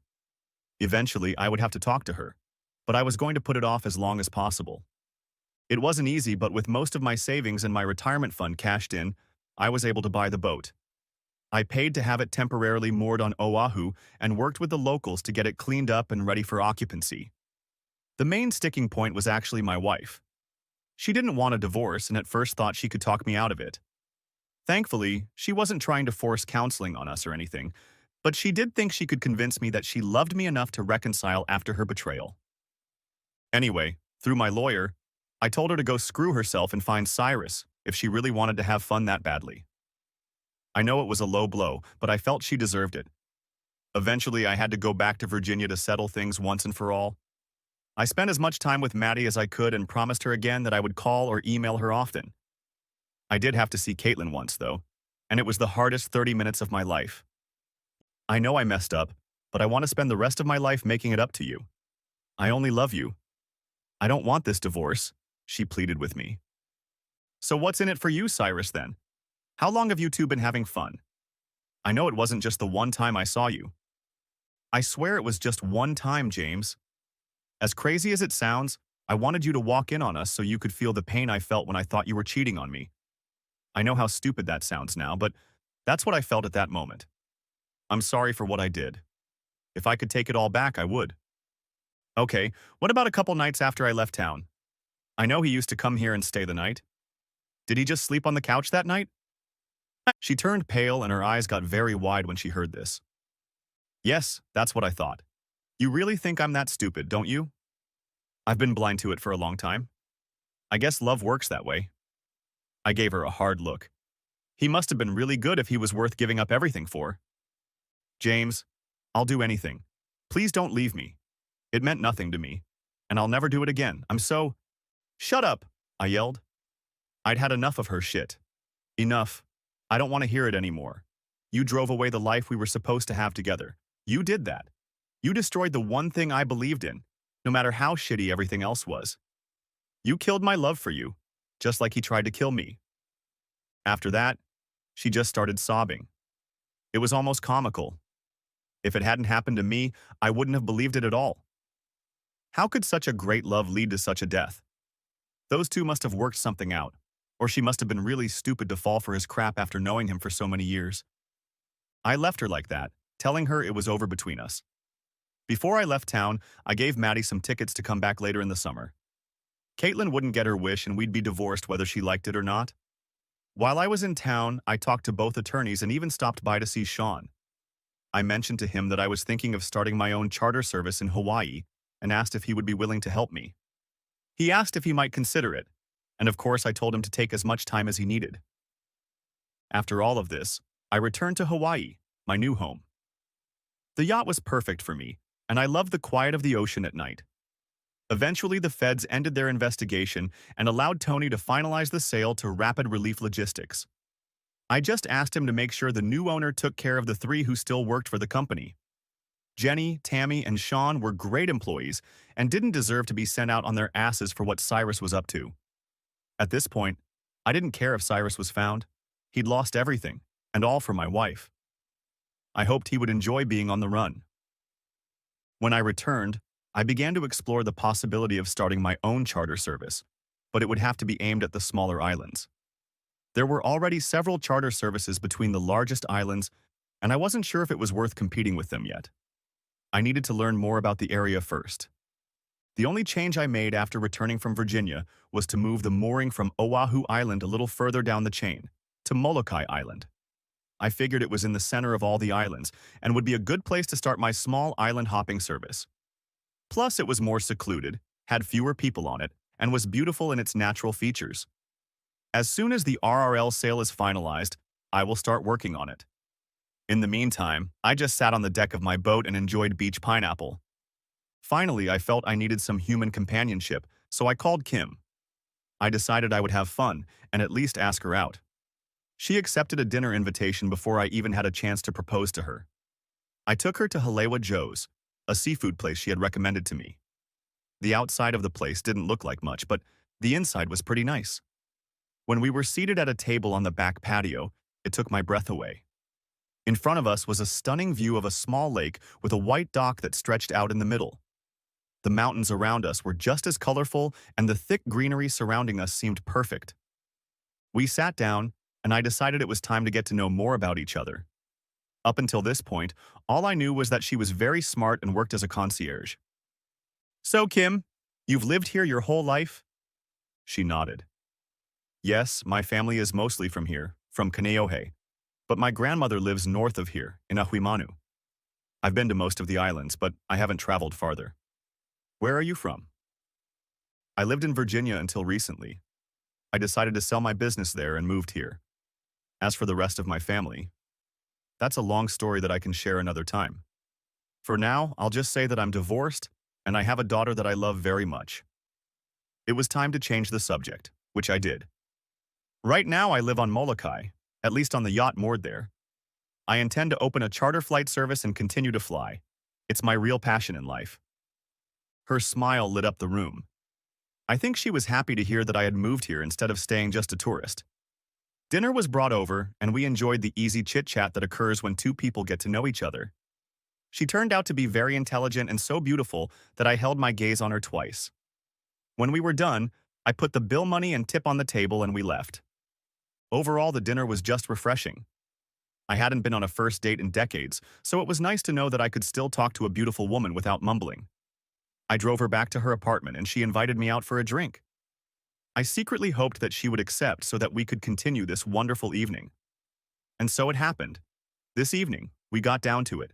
Eventually, I would have to talk to her, but I was going to put it off as long as possible. It wasn't easy, but with most of my savings and my retirement fund cashed in, I was able to buy the boat. I paid to have it temporarily moored on Oahu and worked with the locals to get it cleaned up and ready for occupancy. The main sticking point was actually my wife. She didn't want a divorce and at first thought she could talk me out of it. Thankfully, she wasn't trying to force counseling on us or anything, but she did think she could convince me that she loved me enough to reconcile after her betrayal. Anyway, through my lawyer, I told her to go screw herself and find Cyrus if she really wanted to have fun that badly. I know it was a low blow, but I felt she deserved it. Eventually, I had to go back to Virginia to settle things once and for all. I spent as much time with Maddie as I could and promised her again that I would call or email her often. I did have to see Caitlin once, though, and it was the hardest 30 minutes of my life. I know I messed up, but I want to spend the rest of my life making it up to you. I only love you. I don't want this divorce, she pleaded with me. So what's in it for you, Cyrus, then? How long have you two been having fun? I know it wasn't just the one time I saw you. I swear it was just one time, James. As crazy as it sounds, I wanted you to walk in on us so you could feel the pain I felt when I thought you were cheating on me. I know how stupid that sounds now, but that's what I felt at that moment. I'm sorry for what I did. If I could take it all back, I would. Okay, what about a couple nights after I left town? I know he used to come here and stay the night. Did he just sleep on the couch that night? She turned pale and her eyes got very wide when she heard this. Yes, that's what I thought. You really think I'm that stupid, don't you? I've been blind to it for a long time. I guess love works that way. I gave her a hard look. He must have been really good if he was worth giving up everything for. James, I'll do anything. Please don't leave me. It meant nothing to me. And I'll never do it again. I'm so… Shut up, I yelled. I'd had enough of her shit. Enough. I don't want to hear it anymore. You drove away the life we were supposed to have together. You did that. You destroyed the one thing I believed in, no matter how shitty everything else was. You killed my love for you, just like he tried to kill me. After that, she just started sobbing. It was almost comical. If it hadn't happened to me, I wouldn't have believed it at all. How could such a great love lead to such a death? Those two must have worked something out, or she must have been really stupid to fall for his crap after knowing him for so many years. I left her like that, telling her it was over between us. Before I left town, I gave Maddie some tickets to come back later in the summer. Caitlin wouldn't get her wish and we'd be divorced whether she liked it or not. While I was in town, I talked to both attorneys and even stopped by to see Sean. I mentioned to him that I was thinking of starting my own charter service in Hawaii and asked if he would be willing to help me. He asked if he might consider it, and of course I told him to take as much time as he needed. After all of this, I returned to Hawaii, my new home. The yacht was perfect for me, and I loved the quiet of the ocean at night. Eventually, the feds ended their investigation and allowed Tony to finalize the sale to Rapid Relief Logistics. I just asked him to make sure the new owner took care of the three who still worked for the company. Jenny, Tammy, and Sean were great employees and didn't deserve to be sent out on their asses for what Cyrus was up to. At this point, I didn't care if Cyrus was found. He'd lost everything, and all for my wife. I hoped he would enjoy being on the run. When I returned, I began to explore the possibility of starting my own charter service, but it would have to be aimed at the smaller islands. There were already several charter services between the largest islands, and I wasn't sure if it was worth competing with them yet. I needed to learn more about the area first. The only change I made after returning from Virginia was to move the mooring from Oahu Island a little further down the chain, to Molokai Island. I figured it was in the center of all the islands and would be a good place to start my small island hopping service. Plus, it was more secluded, had fewer people on it, and was beautiful in its natural features. As soon as the RRL sale is finalized, I will start working on it. In the meantime, I just sat on the deck of my boat and enjoyed beach pineapple. Finally, I felt I needed some human companionship, so I called Kim. I decided I would have fun and at least ask her out. She accepted a dinner invitation before I even had a chance to propose to her. I took her to Halewa Joe's, a seafood place she had recommended to me. The outside of the place didn't look like much, but the inside was pretty nice. When we were seated at a table on the back patio, it took my breath away. In front of us was a stunning view of a small lake with a white dock that stretched out in the middle. The mountains around us were just as colorful, and the thick greenery surrounding us seemed perfect. We sat down, and I decided it was time to get to know more about each other. Up until this point, all I knew was that she was very smart and worked as a concierge. "So, Kim, you've lived here your whole life?" She nodded. "Yes, my family is mostly from here, from Kaneohe, but my grandmother lives north of here, in Ahuimanu. I've been to most of the islands, but I haven't traveled farther. Where are you from?" "I lived in Virginia until recently. I decided to sell my business there and moved here. As for the rest of my family, that's a long story that I can share another time. For now, I'll just say that I'm divorced, and I have a daughter that I love very much." It was time to change the subject, which I did. "Right now I live on Molokai, at least on the yacht moored there. I intend to open a charter flight service and continue to fly. It's my real passion in life." Her smile lit up the room. I think she was happy to hear that I had moved here instead of staying just a tourist. Dinner was brought over, and we enjoyed the easy chit-chat that occurs when two people get to know each other. She turned out to be very intelligent and so beautiful that I held my gaze on her twice. When we were done, I put the bill money and tip on the table and we left. Overall, the dinner was just refreshing. I hadn't been on a first date in decades, so it was nice to know that I could still talk to a beautiful woman without mumbling. I drove her back to her apartment and she invited me out for a drink. I secretly hoped that she would accept so that we could continue this wonderful evening. And so it happened. This evening, we got down to it.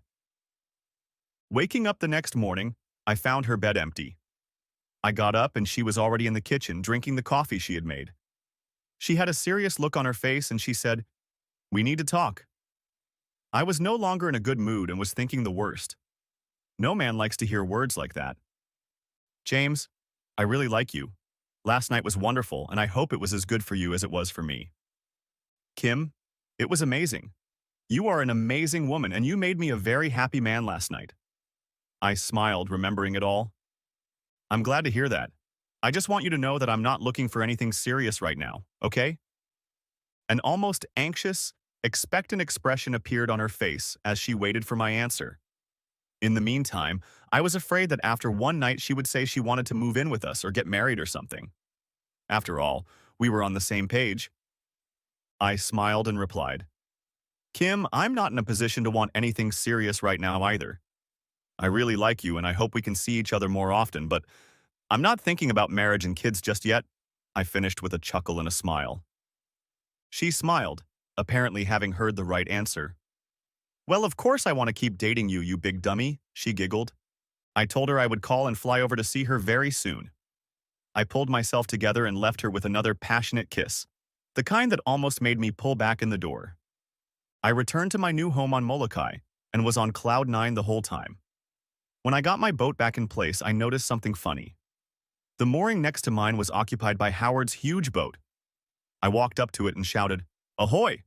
Waking up the next morning, I found her bed empty. I got up and she was already in the kitchen drinking the coffee she had made. She had a serious look on her face and she said, "We need to talk." I was no longer in a good mood and was thinking the worst. No man likes to hear words like that. "James, I really like you. Last night was wonderful and I hope it was as good for you as it was for me." "Kim, it was amazing. You are an amazing woman and you made me a very happy man last night." I smiled, remembering it all. "I'm glad to hear that. I just want you to know that I'm not looking for anything serious right now, okay?" An almost anxious, expectant expression appeared on her face as she waited for my answer. In the meantime, I was afraid that after one night she would say she wanted to move in with us or get married or something. After all, we were on the same page. I smiled and replied, "Kim, I'm not in a position to want anything serious right now either. I really like you and I hope we can see each other more often, but I'm not thinking about marriage and kids just yet." I finished with a chuckle and a smile. She smiled, apparently having heard the right answer. "Well, of course I want to keep dating you, you big dummy," she giggled. I told her I would call and fly over to see her very soon. I pulled myself together and left her with another passionate kiss, the kind that almost made me pull back in the door. I returned to my new home on Molokai and was on cloud nine the whole time. When I got my boat back in place, I noticed something funny. The mooring next to mine was occupied by Howard's huge boat. I walked up to it and shouted, "Ahoy!"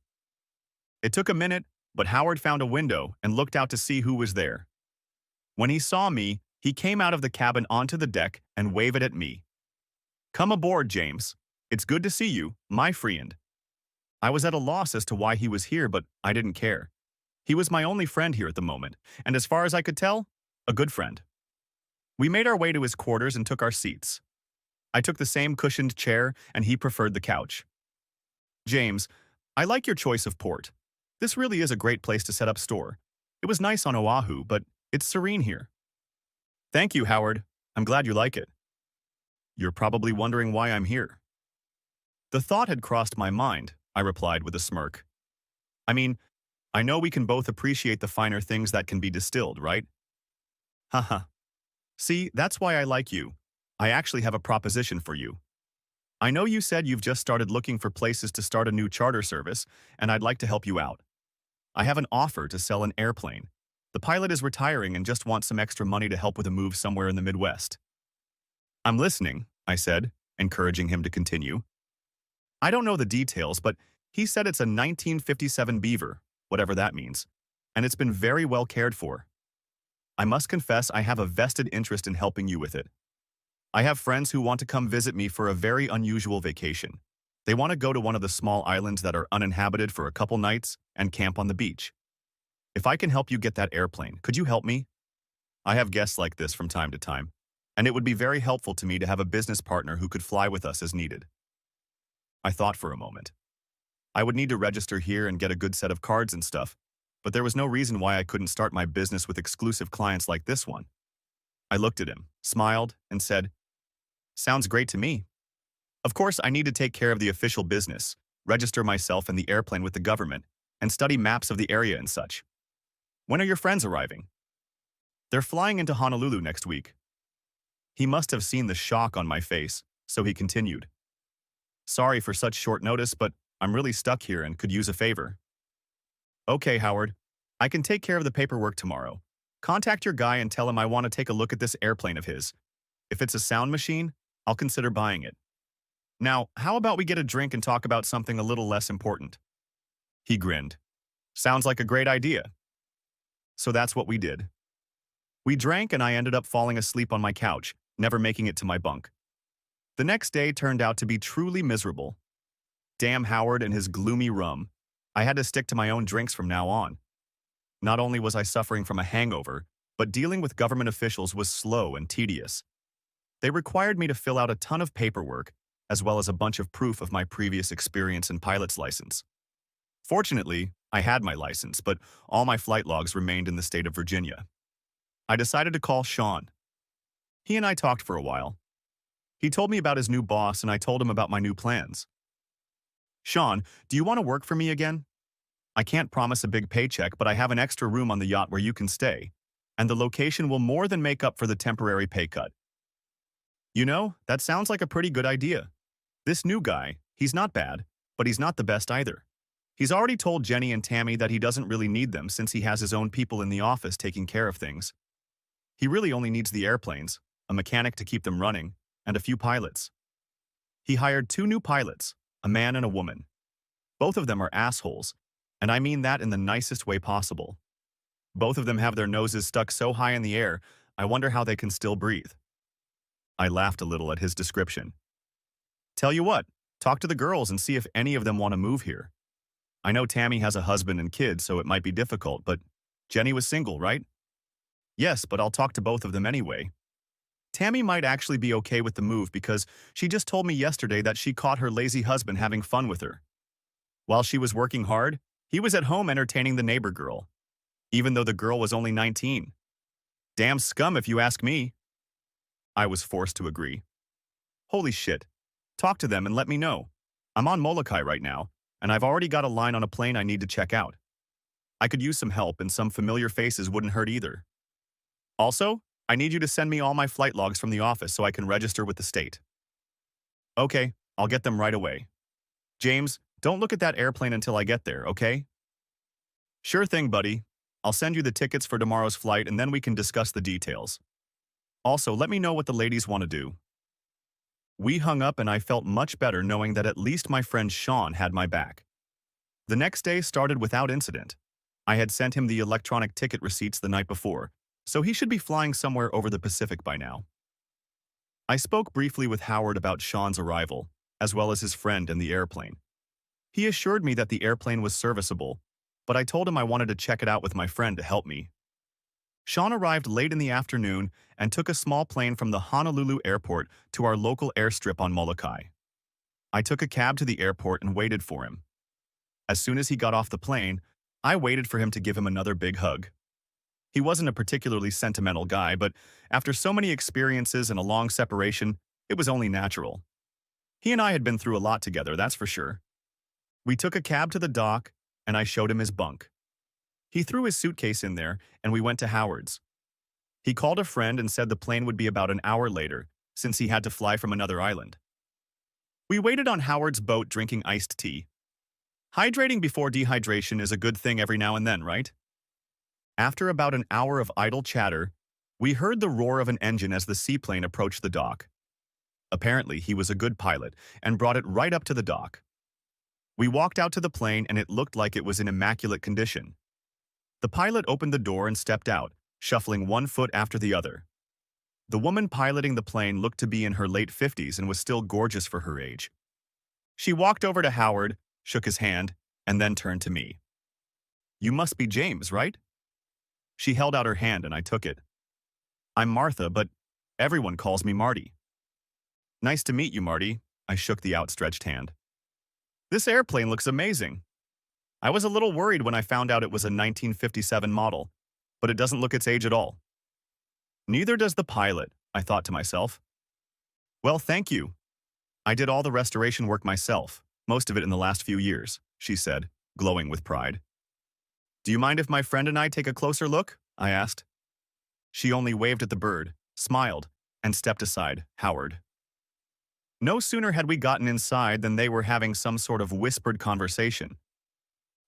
It took a minute, but Howard found a window and looked out to see who was there. When he saw me, he came out of the cabin onto the deck and waved at me. "Come aboard, James. It's good to see you, my friend." I was at a loss as to why he was here, but I didn't care. He was my only friend here at the moment, and as far as I could tell, a good friend. We made our way to his quarters and took our seats. I took the same cushioned chair, and he preferred the couch. "James, I like your choice of port. This really is a great place to set up store. It was nice on Oahu, but it's serene here." "Thank you, Howard. I'm glad you like it." "You're probably wondering why I'm here." "The thought had crossed my mind," I replied with a smirk. "I mean, I know we can both appreciate the finer things that can be distilled, right?" "Haha. See, that's why I like you. I actually have a proposition for you. I know you said you've just started looking for places to start a new charter service, and I'd like to help you out. I have an offer to sell an airplane. The pilot is retiring and just wants some extra money to help with a move somewhere in the Midwest." "I'm listening," I said, encouraging him to continue. "I don't know the details, but he said it's a 1957 Beaver, whatever that means, and it's been very well cared for. I must confess I have a vested interest in helping you with it. I have friends who want to come visit me for a very unusual vacation. They want to go to one of the small islands that are uninhabited for a couple nights and camp on the beach. If I can help you get that airplane, could you help me? I have guests like this from time to time, and it would be very helpful to me to have a business partner who could fly with us as needed." I thought for a moment. I would need to register here and get a good set of cards and stuff, but there was no reason why I couldn't start my business with exclusive clients like this one. I looked at him, smiled, and said, "Sounds great to me. Of course, I need to take care of the official business, register myself and the airplane with the government, and study maps of the area and such. When are your friends arriving?" "They're flying into Honolulu next week." He must have seen the shock on my face, so he continued, "Sorry for such short notice, but I'm really stuck here and could use a favor." "Okay, Howard. I can take care of the paperwork tomorrow. Contact your guy and tell him I want to take a look at this airplane of his. If it's a sound machine, I'll consider buying it. Now, how about we get a drink and talk about something a little less important?" He grinned. "Sounds like a great idea." So that's what we did. We drank and I ended up falling asleep on my couch, never making it to my bunk. The next day turned out to be truly miserable. Damn Howard and his gloomy rum. I had to stick to my own drinks from now on. Not only was I suffering from a hangover, but dealing with government officials was slow and tedious. They required me to fill out a ton of paperwork, as well as a bunch of proof of my previous experience and pilot's license. Fortunately, I had my license, but all my flight logs remained in the state of Virginia. I decided to call Sean. He and I talked for a while. He told me about his new boss and I told him about my new plans. Sean, do you want to work for me again? I can't promise a big paycheck, but I have an extra room on the yacht where you can stay, and the location will more than make up for the temporary pay cut. You know, that sounds like a pretty good idea. This new guy, he's not bad, but he's not the best either. He's already told Jenny and Tammy that he doesn't really need them since he has his own people in the office taking care of things. He really only needs the airplanes, a mechanic to keep them running, and a few pilots. He hired 2 new pilots, a man and a woman. Both of them are assholes, and I mean that in the nicest way possible. Both of them have their noses stuck so high in the air, I wonder how they can still breathe. I laughed a little at his description. Tell you what, talk to the girls and see if any of them want to move here. I know Tammy has a husband and kids, so it might be difficult, but Jenny was single, right? Yes, but I'll talk to both of them anyway. Tammy might actually be okay with the move because she just told me yesterday that she caught her lazy husband having fun with her. While she was working hard, he was at home entertaining the neighbor girl, even though the girl was only 19. Damn scum if you ask me. I was forced to agree. Holy shit. Talk to them and let me know. I'm on Molokai right now, and I've already got a line on a plane I need to check out. I could use some help and some familiar faces wouldn't hurt either. Also, I need you to send me all my flight logs from the office so I can register with the state. Okay, I'll get them right away. James, don't look at that airplane until I get there, okay? Sure thing, buddy. I'll send you the tickets for tomorrow's flight and then we can discuss the details. Also, let me know what the ladies want to do. We hung up and I felt much better knowing that at least my friend Sean had my back. The next day started without incident. I had sent him the electronic ticket receipts the night before, so he should be flying somewhere over the Pacific by now. I spoke briefly with Howard about Sean's arrival, as well as his friend and the airplane. He assured me that the airplane was serviceable, but I told him I wanted to check it out with my friend to help me. Sean arrived late in the afternoon and took a small plane from the Honolulu airport to our local airstrip on Molokai. I took a cab to the airport and waited for him. As soon as he got off the plane, I waited for him to give him another big hug. He wasn't a particularly sentimental guy, but after so many experiences and a long separation, it was only natural. He and I had been through a lot together, that's for sure. We took a cab to the dock, and I showed him his bunk. He threw his suitcase in there, and we went to Howard's. He called a friend and said the plane would be about an hour later, since he had to fly from another island. We waited on Howard's boat drinking iced tea. Hydrating before dehydration is a good thing every now and then, right? After about an hour of idle chatter, we heard the roar of an engine as the seaplane approached the dock. Apparently, he was a good pilot and brought it right up to the dock. We walked out to the plane and it looked like it was in immaculate condition. The pilot opened the door and stepped out, shuffling one foot after the other. The woman piloting the plane looked to be in her late 50s and was still gorgeous for her age. She walked over to Howard, shook his hand, and then turned to me. You must be James, right? She held out her hand and I took it. I'm Martha, but everyone calls me Marty. Nice to meet you, Marty. I shook the outstretched hand. This airplane looks amazing. I was a little worried when I found out it was a 1957 model, but it doesn't look its age at all. Neither does the pilot, I thought to myself. Well, thank you. I did all the restoration work myself, most of it in the last few years, she said, glowing with pride. Do you mind if my friend and I take a closer look? I asked. She only waved at the bird, smiled, and stepped aside, Howard. No sooner had we gotten inside than they were having some sort of whispered conversation.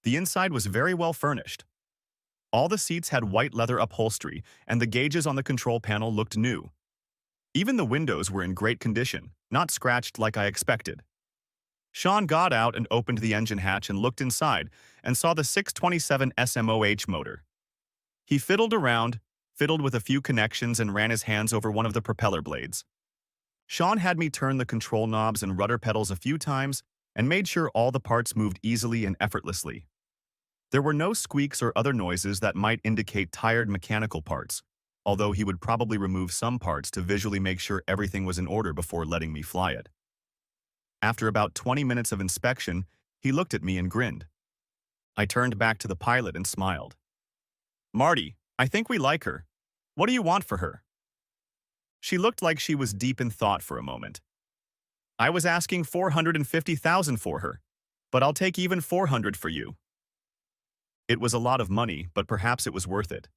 The inside was very well furnished. All the seats had white leather upholstery, and the gauges on the control panel looked new. Even the windows were in great condition, not scratched like I expected. Sean got out and opened the engine hatch and looked inside and saw the 627 SMOH motor. He fiddled around, fiddled with a few connections and ran his hands over one of the propeller blades. Sean had me turn the control knobs and rudder pedals a few times and made sure all the parts moved easily and effortlessly. There were no squeaks or other noises that might indicate tired mechanical parts, although he would probably remove some parts to visually make sure everything was in order before letting me fly it. After about 20 minutes of inspection, he looked at me and grinned. I turned back to the pilot and smiled. Marty, I think we like her. What do you want for her? She looked like she was deep in thought for a moment. I was asking 450,000 for her, but I'll take even 400 for you. It was a lot of money, but perhaps it was worth it.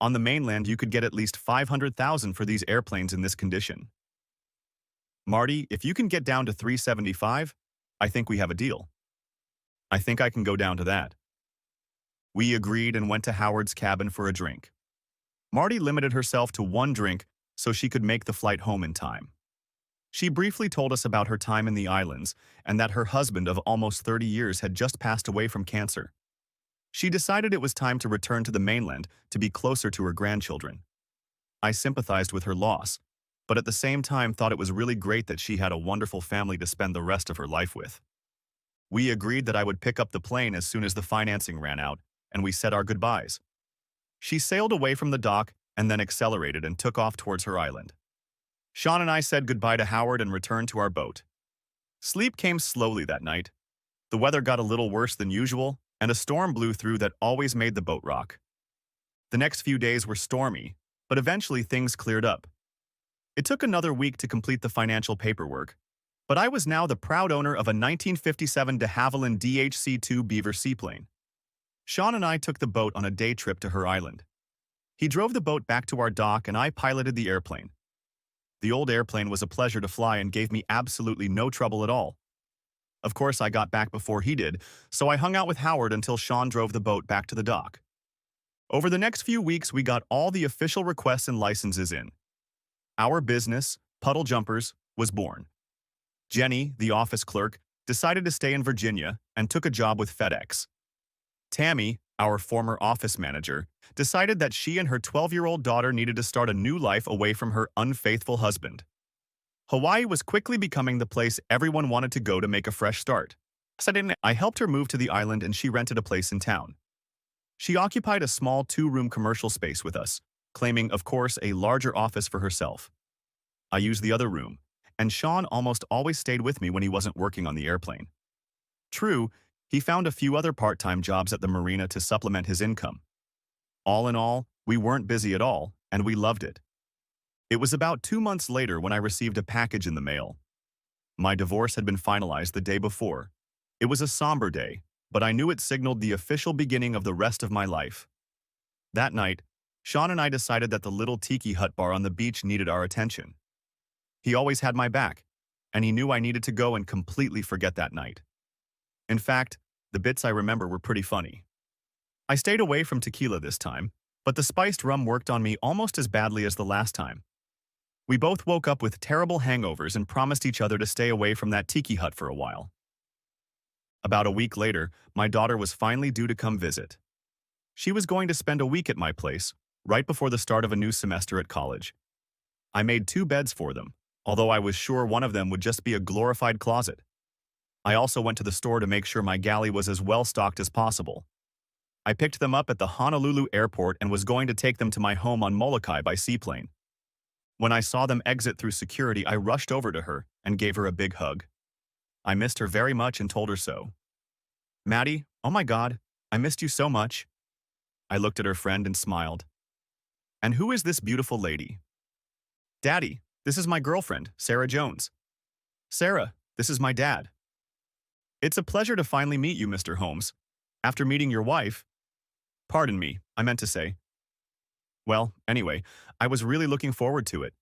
On the mainland, you could get at least 500,000 for these airplanes in this condition. Marty, if you can get down to 375, I think we have a deal. I think I can go down to that. We agreed and went to Howard's cabin for a drink. Marty limited herself to one drink so she could make the flight home in time. She briefly told us about her time in the islands and that her husband of almost 30 years had just passed away from cancer. She decided it was time to return to the mainland to be closer to her grandchildren. I sympathized with her loss, but at the same time thought it was really great that she had a wonderful family to spend the rest of her life with. We agreed that I would pick up the plane as soon as the financing ran out, and we said our goodbyes. She sailed away from the dock and then accelerated and took off towards her island. Sean and I said goodbye to Howard and returned to our boat. Sleep came slowly that night. The weather got a little worse than usual, and a storm blew through that always made the boat rock. The next few days were stormy, but eventually things cleared up. It took another week to complete the financial paperwork, but I was now the proud owner of a 1957 de Havilland DHC-2 Beaver seaplane. Sean and I took the boat on a day trip to her island. He drove the boat back to our dock and I piloted the airplane. The old airplane was a pleasure to fly and gave me absolutely no trouble at all. Of course, I got back before he did, so I hung out with Howard until Sean drove the boat back to the dock. Over the next few weeks, we got all the official requests and licenses in. Our business, Puddle Jumpers, was born. Jenny, the office clerk, decided to stay in Virginia and took a job with FedEx. Tammy, our former office manager, decided that she and her 12-year-old daughter needed to start a new life away from her unfaithful husband. Hawaii was quickly becoming the place everyone wanted to go to make a fresh start. I helped her move to the island and she rented a place in town. She occupied a small 2-room commercial space with us, claiming, of course, a larger office for herself. I used the other room, and Sean almost always stayed with me when he wasn't working on the airplane. True, he found a few other part-time jobs at the marina to supplement his income. All in all, we weren't busy at all, and we loved it. It was about 2 months later when I received a package in the mail. My divorce had been finalized the day before. It was a somber day, but I knew it signaled the official beginning of the rest of my life. That night, Sean and I decided that the little tiki hut bar on the beach needed our attention. He always had my back, and he knew I needed to go and completely forget that night. In fact, the bits I remember were pretty funny. I stayed away from tequila this time, but the spiced rum worked on me almost as badly as the last time. We both woke up with terrible hangovers and promised each other to stay away from that tiki hut for a while. About a week later, my daughter was finally due to come visit. She was going to spend a week at my place, right before the start of a new semester at college. I made 2 beds for them, although I was sure one of them would just be a glorified closet. I also went to the store to make sure my galley was as well stocked as possible. I picked them up at the Honolulu airport and was going to take them to my home on Molokai by seaplane. When I saw them exit through security, I rushed over to her and gave her a big hug. I missed her very much and told her so. Maddie, oh my God, I missed you so much. I looked at her friend and smiled. And who is this beautiful lady? Daddy, this is my girlfriend, Sarah Jones. Sarah, this is my dad. It's a pleasure to finally meet you, Mr. Holmes. After meeting your wife, pardon me, I meant to say. Well, anyway, I was really looking forward to it.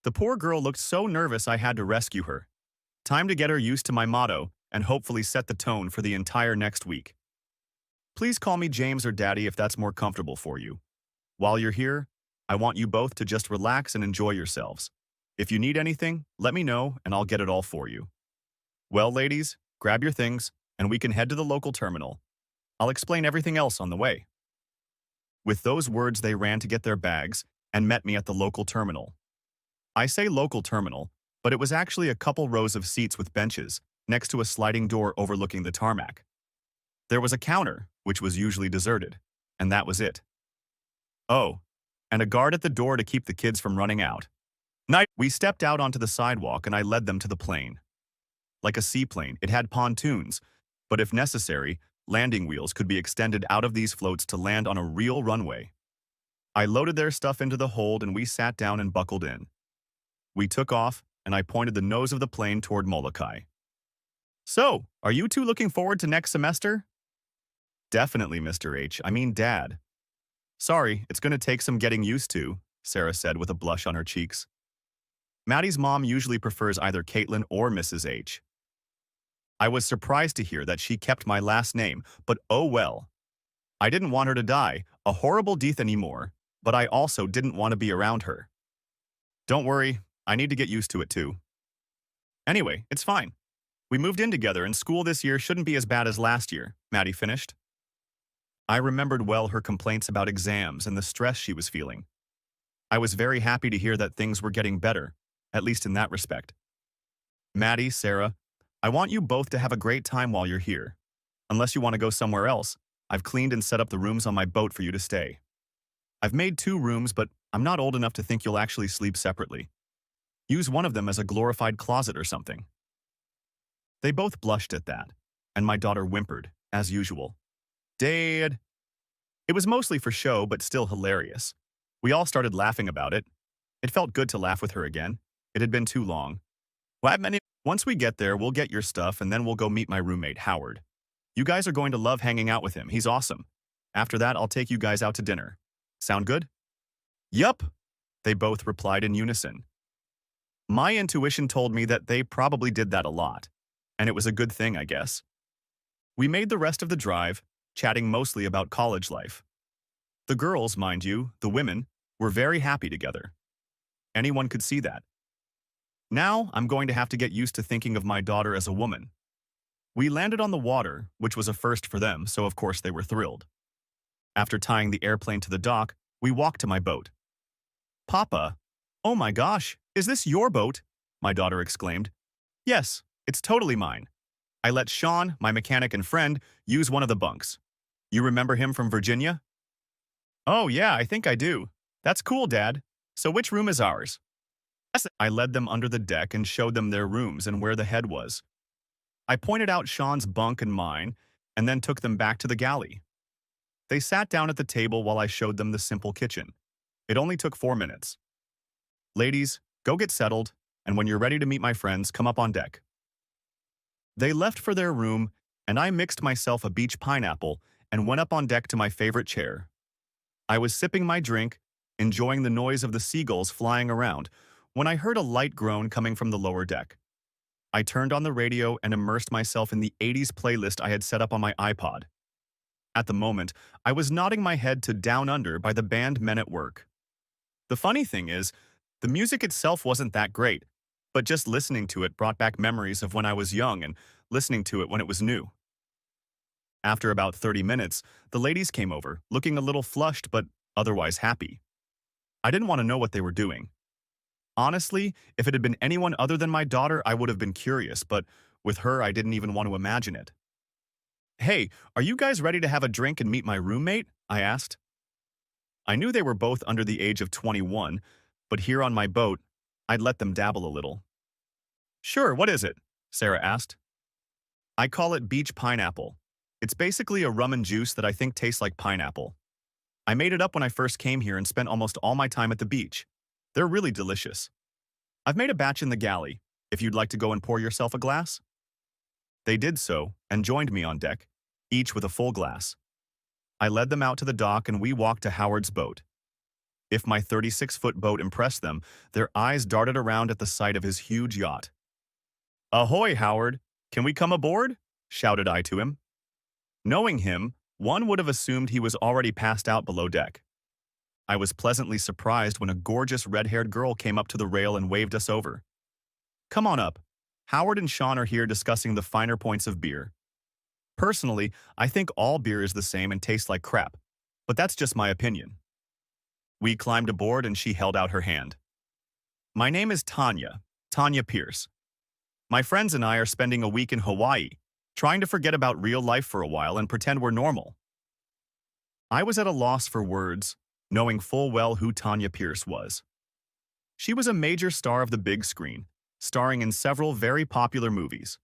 The poor girl looked so nervous I had to rescue her. Time to get her used to my motto and hopefully set the tone for the entire next week. Please call me James or Daddy if that's more comfortable for you. While you're here, I want you both to just relax and enjoy yourselves. If you need anything, let me know and I'll get it all for you. Well, ladies, grab your things and we can head to the local terminal. I'll explain everything else on the way. With those words, they ran to get their bags and met me at the local terminal. I say local terminal, but it was actually a couple rows of seats with benches next to a sliding door overlooking the tarmac. There was a counter, which was usually deserted, and that was it. Oh, and a guard at the door to keep the kids from running out. We stepped out onto the sidewalk and I led them to the plane. Like a seaplane, it had pontoons, but if necessary, landing wheels could be extended out of these floats to land on a real runway. I loaded their stuff into the hold and we sat down and buckled in. We took off, and I pointed the nose of the plane toward Molokai. So, are you two looking forward to next semester? Definitely, Mr. H. I mean, Dad. Sorry, it's going to take some getting used to, Sarah said with a blush on her cheeks. Maddie's mom usually prefers either Caitlin or Mrs. H. I was surprised to hear that she kept my last name, but oh well. I didn't want her to die, a horrible death anymore, but I also didn't want to be around her. Don't worry, I need to get used to it too. Anyway, it's fine. We moved in together and school this year shouldn't be as bad as last year, Maddie finished. I remembered well her complaints about exams and the stress she was feeling. I was very happy to hear that things were getting better, at least in that respect. Maddie, Sarah, I want you both to have a great time while you're here. Unless you want to go somewhere else, I've cleaned and set up the rooms on my boat for you to stay. I've made 2 rooms, but I'm not old enough to think you'll actually sleep separately. Use one of them as a glorified closet or something. They both blushed at that, and my daughter whimpered, as usual. Dad! It was mostly for show, but still hilarious. We all started laughing about it. It felt good to laugh with her again. It had been too long. Once we get there, we'll get your stuff, and then we'll go meet my roommate, Howard. You guys are going to love hanging out with him. He's awesome. After that, I'll take you guys out to dinner. Sound good? Yup, they both replied in unison. My intuition told me that they probably did that a lot, and it was a good thing, I guess. We made the rest of the drive, chatting mostly about college life. The girls, mind you, the women, were very happy together. Anyone could see that. Now, I'm going to have to get used to thinking of my daughter as a woman. We landed on the water, which was a first for them, so of course they were thrilled. After tying the airplane to the dock, we walked to my boat. Papa, oh my gosh, is this your boat? My daughter exclaimed. Yes, it's totally mine. I let Sean, my mechanic and friend, use one of the bunks. You remember him from Virginia? Oh yeah, I think I do. That's cool, Dad. So which room is ours? I led them under the deck and showed them their rooms and where the head was. I pointed out Sean's bunk and mine, and then took them back to the galley. They sat down at the table while I showed them the simple kitchen. It only took 4 minutes. Ladies, go get settled, and when you're ready to meet my friends, come up on deck. They left for their room, and I mixed myself a beach pineapple and went up on deck to my favorite chair. I was sipping my drink, enjoying the noise of the seagulls flying around, when I heard a light groan coming from the lower deck. I turned on the radio and immersed myself in the 80s playlist I had set up on my iPod. At the moment, I was nodding my head to Down Under by the band Men at Work. The funny thing is, the music itself wasn't that great, but just listening to it brought back memories of when I was young and listening to it when it was new. After about 30 minutes, the ladies came over, looking a little flushed but otherwise happy. I didn't want to know what they were doing. Honestly, if it had been anyone other than my daughter, I would have been curious, but with her, I didn't even want to imagine it. Hey, are you guys ready to have a drink and meet my roommate? I asked. I knew they were both under the age of 21, but here on my boat, I'd let them dabble a little. Sure, what is it? Sarah asked. I call it beach pineapple. It's basically a rum and juice that I think tastes like pineapple. I made it up when I first came here and spent almost all my time at the beach. They're really delicious. I've made a batch in the galley, if you'd like to go and pour yourself a glass. They did so and joined me on deck, each with a full glass. I led them out to the dock and we walked to Howard's boat. If my 36-foot boat impressed them, their eyes darted around at the sight of his huge yacht. Ahoy, Howard! Can we come aboard? Shouted I to him. Knowing him, one would have assumed he was already passed out below deck. I was pleasantly surprised when a gorgeous red-haired girl came up to the rail and waved us over. Come on up. Howard and Sean are here discussing the finer points of beer. Personally, I think all beer is the same and tastes like crap, but that's just my opinion. We climbed aboard and she held out her hand. My name is Tanya Pierce. My friends and I are spending a week in Hawaii, trying to forget about real life for a while and pretend we're normal. I was at a loss for words, knowing full well who Tanya Pierce was. She was a major star of the big screen, starring in several very popular movies.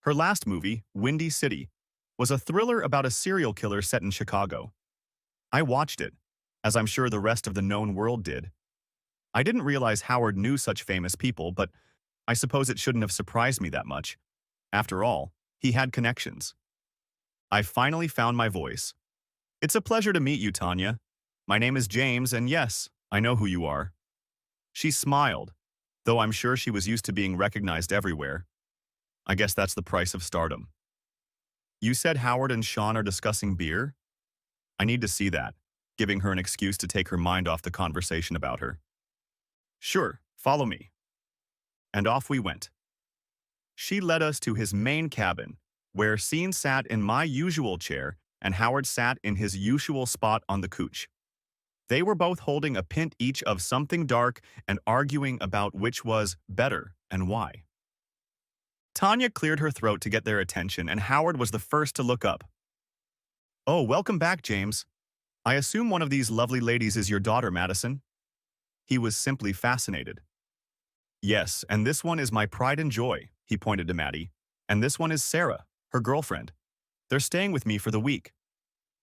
Her last movie, Windy City, was a thriller about a serial killer set in Chicago. I watched it, as I'm sure the rest of the known world did. I didn't realize Howard knew such famous people, but I suppose it shouldn't have surprised me that much. After all, he had connections. I finally found my voice. It's a pleasure to meet you, Tanya. My name is James, and yes, I know who you are. She smiled, though I'm sure she was used to being recognized everywhere. I guess that's the price of stardom. You said Howard and Sean are discussing beer? I need to see that, giving her an excuse to take her mind off the conversation about her. Sure, follow me. And off we went. She led us to his main cabin, where Sean sat in my usual chair and Howard sat in his usual spot on the couch. They were both holding a pint each of something dark and arguing about which was better and why. Tanya cleared her throat to get their attention, and Howard was the first to look up. Oh, welcome back, James. I assume one of these lovely ladies is your daughter, Madison? He was simply fascinated. Yes, and this one is my pride and joy, he pointed to Maddie. And this one is Sarah, her girlfriend. They're staying with me for the week.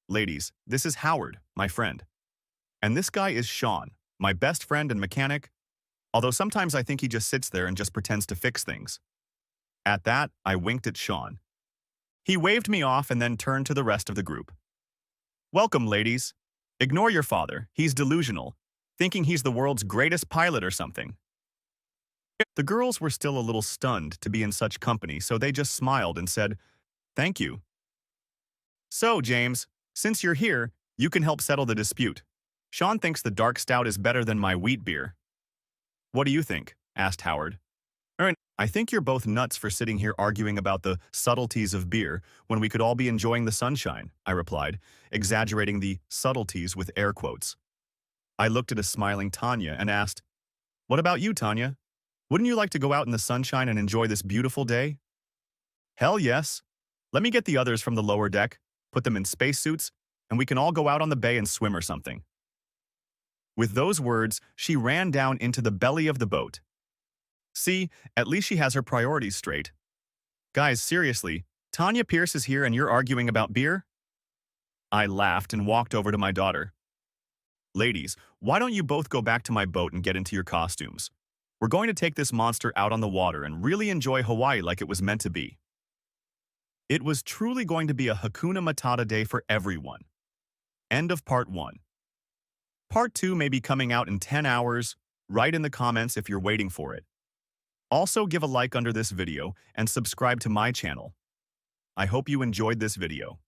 Ladies, this is Howard, my friend. And this guy is Sean, my best friend and mechanic, although sometimes I think he just sits there and just pretends to fix things. At that, I winked at Sean. He waved me off and then turned to the rest of the group. Welcome, ladies. Ignore your father, he's delusional, thinking he's the world's greatest pilot or something. The girls were still a little stunned to be in such company, so they just smiled and said, "Thank you." So, James, since you're here, you can help settle the dispute. Sean thinks the dark stout is better than my wheat beer. What do you think? Asked Howard. I think you're both nuts for sitting here arguing about the subtleties of beer when we could all be enjoying the sunshine, I replied, exaggerating the subtleties with air quotes. I looked at a smiling Tanya and asked, What about you, Tanya? Wouldn't you like to go out in the sunshine and enjoy this beautiful day? Hell yes. Let me get the others from the lower deck, put them in spacesuits, and we can all go out on the bay and swim or something. With those words, she ran down into the belly of the boat. See, at least she has her priorities straight. Guys, seriously, Tanya Pierce is here and you're arguing about beer? I laughed and walked over to my daughter. Ladies, why don't you both go back to my boat and get into your costumes? We're going to take this monster out on the water and really enjoy Hawaii like it was meant to be. It was truly going to be a Hakuna Matata day for everyone. End of part 1. Part 2 may be coming out in 10 hours. Write in the comments if you're waiting for it. Also, give a like under this video and subscribe to my channel. I hope you enjoyed this video.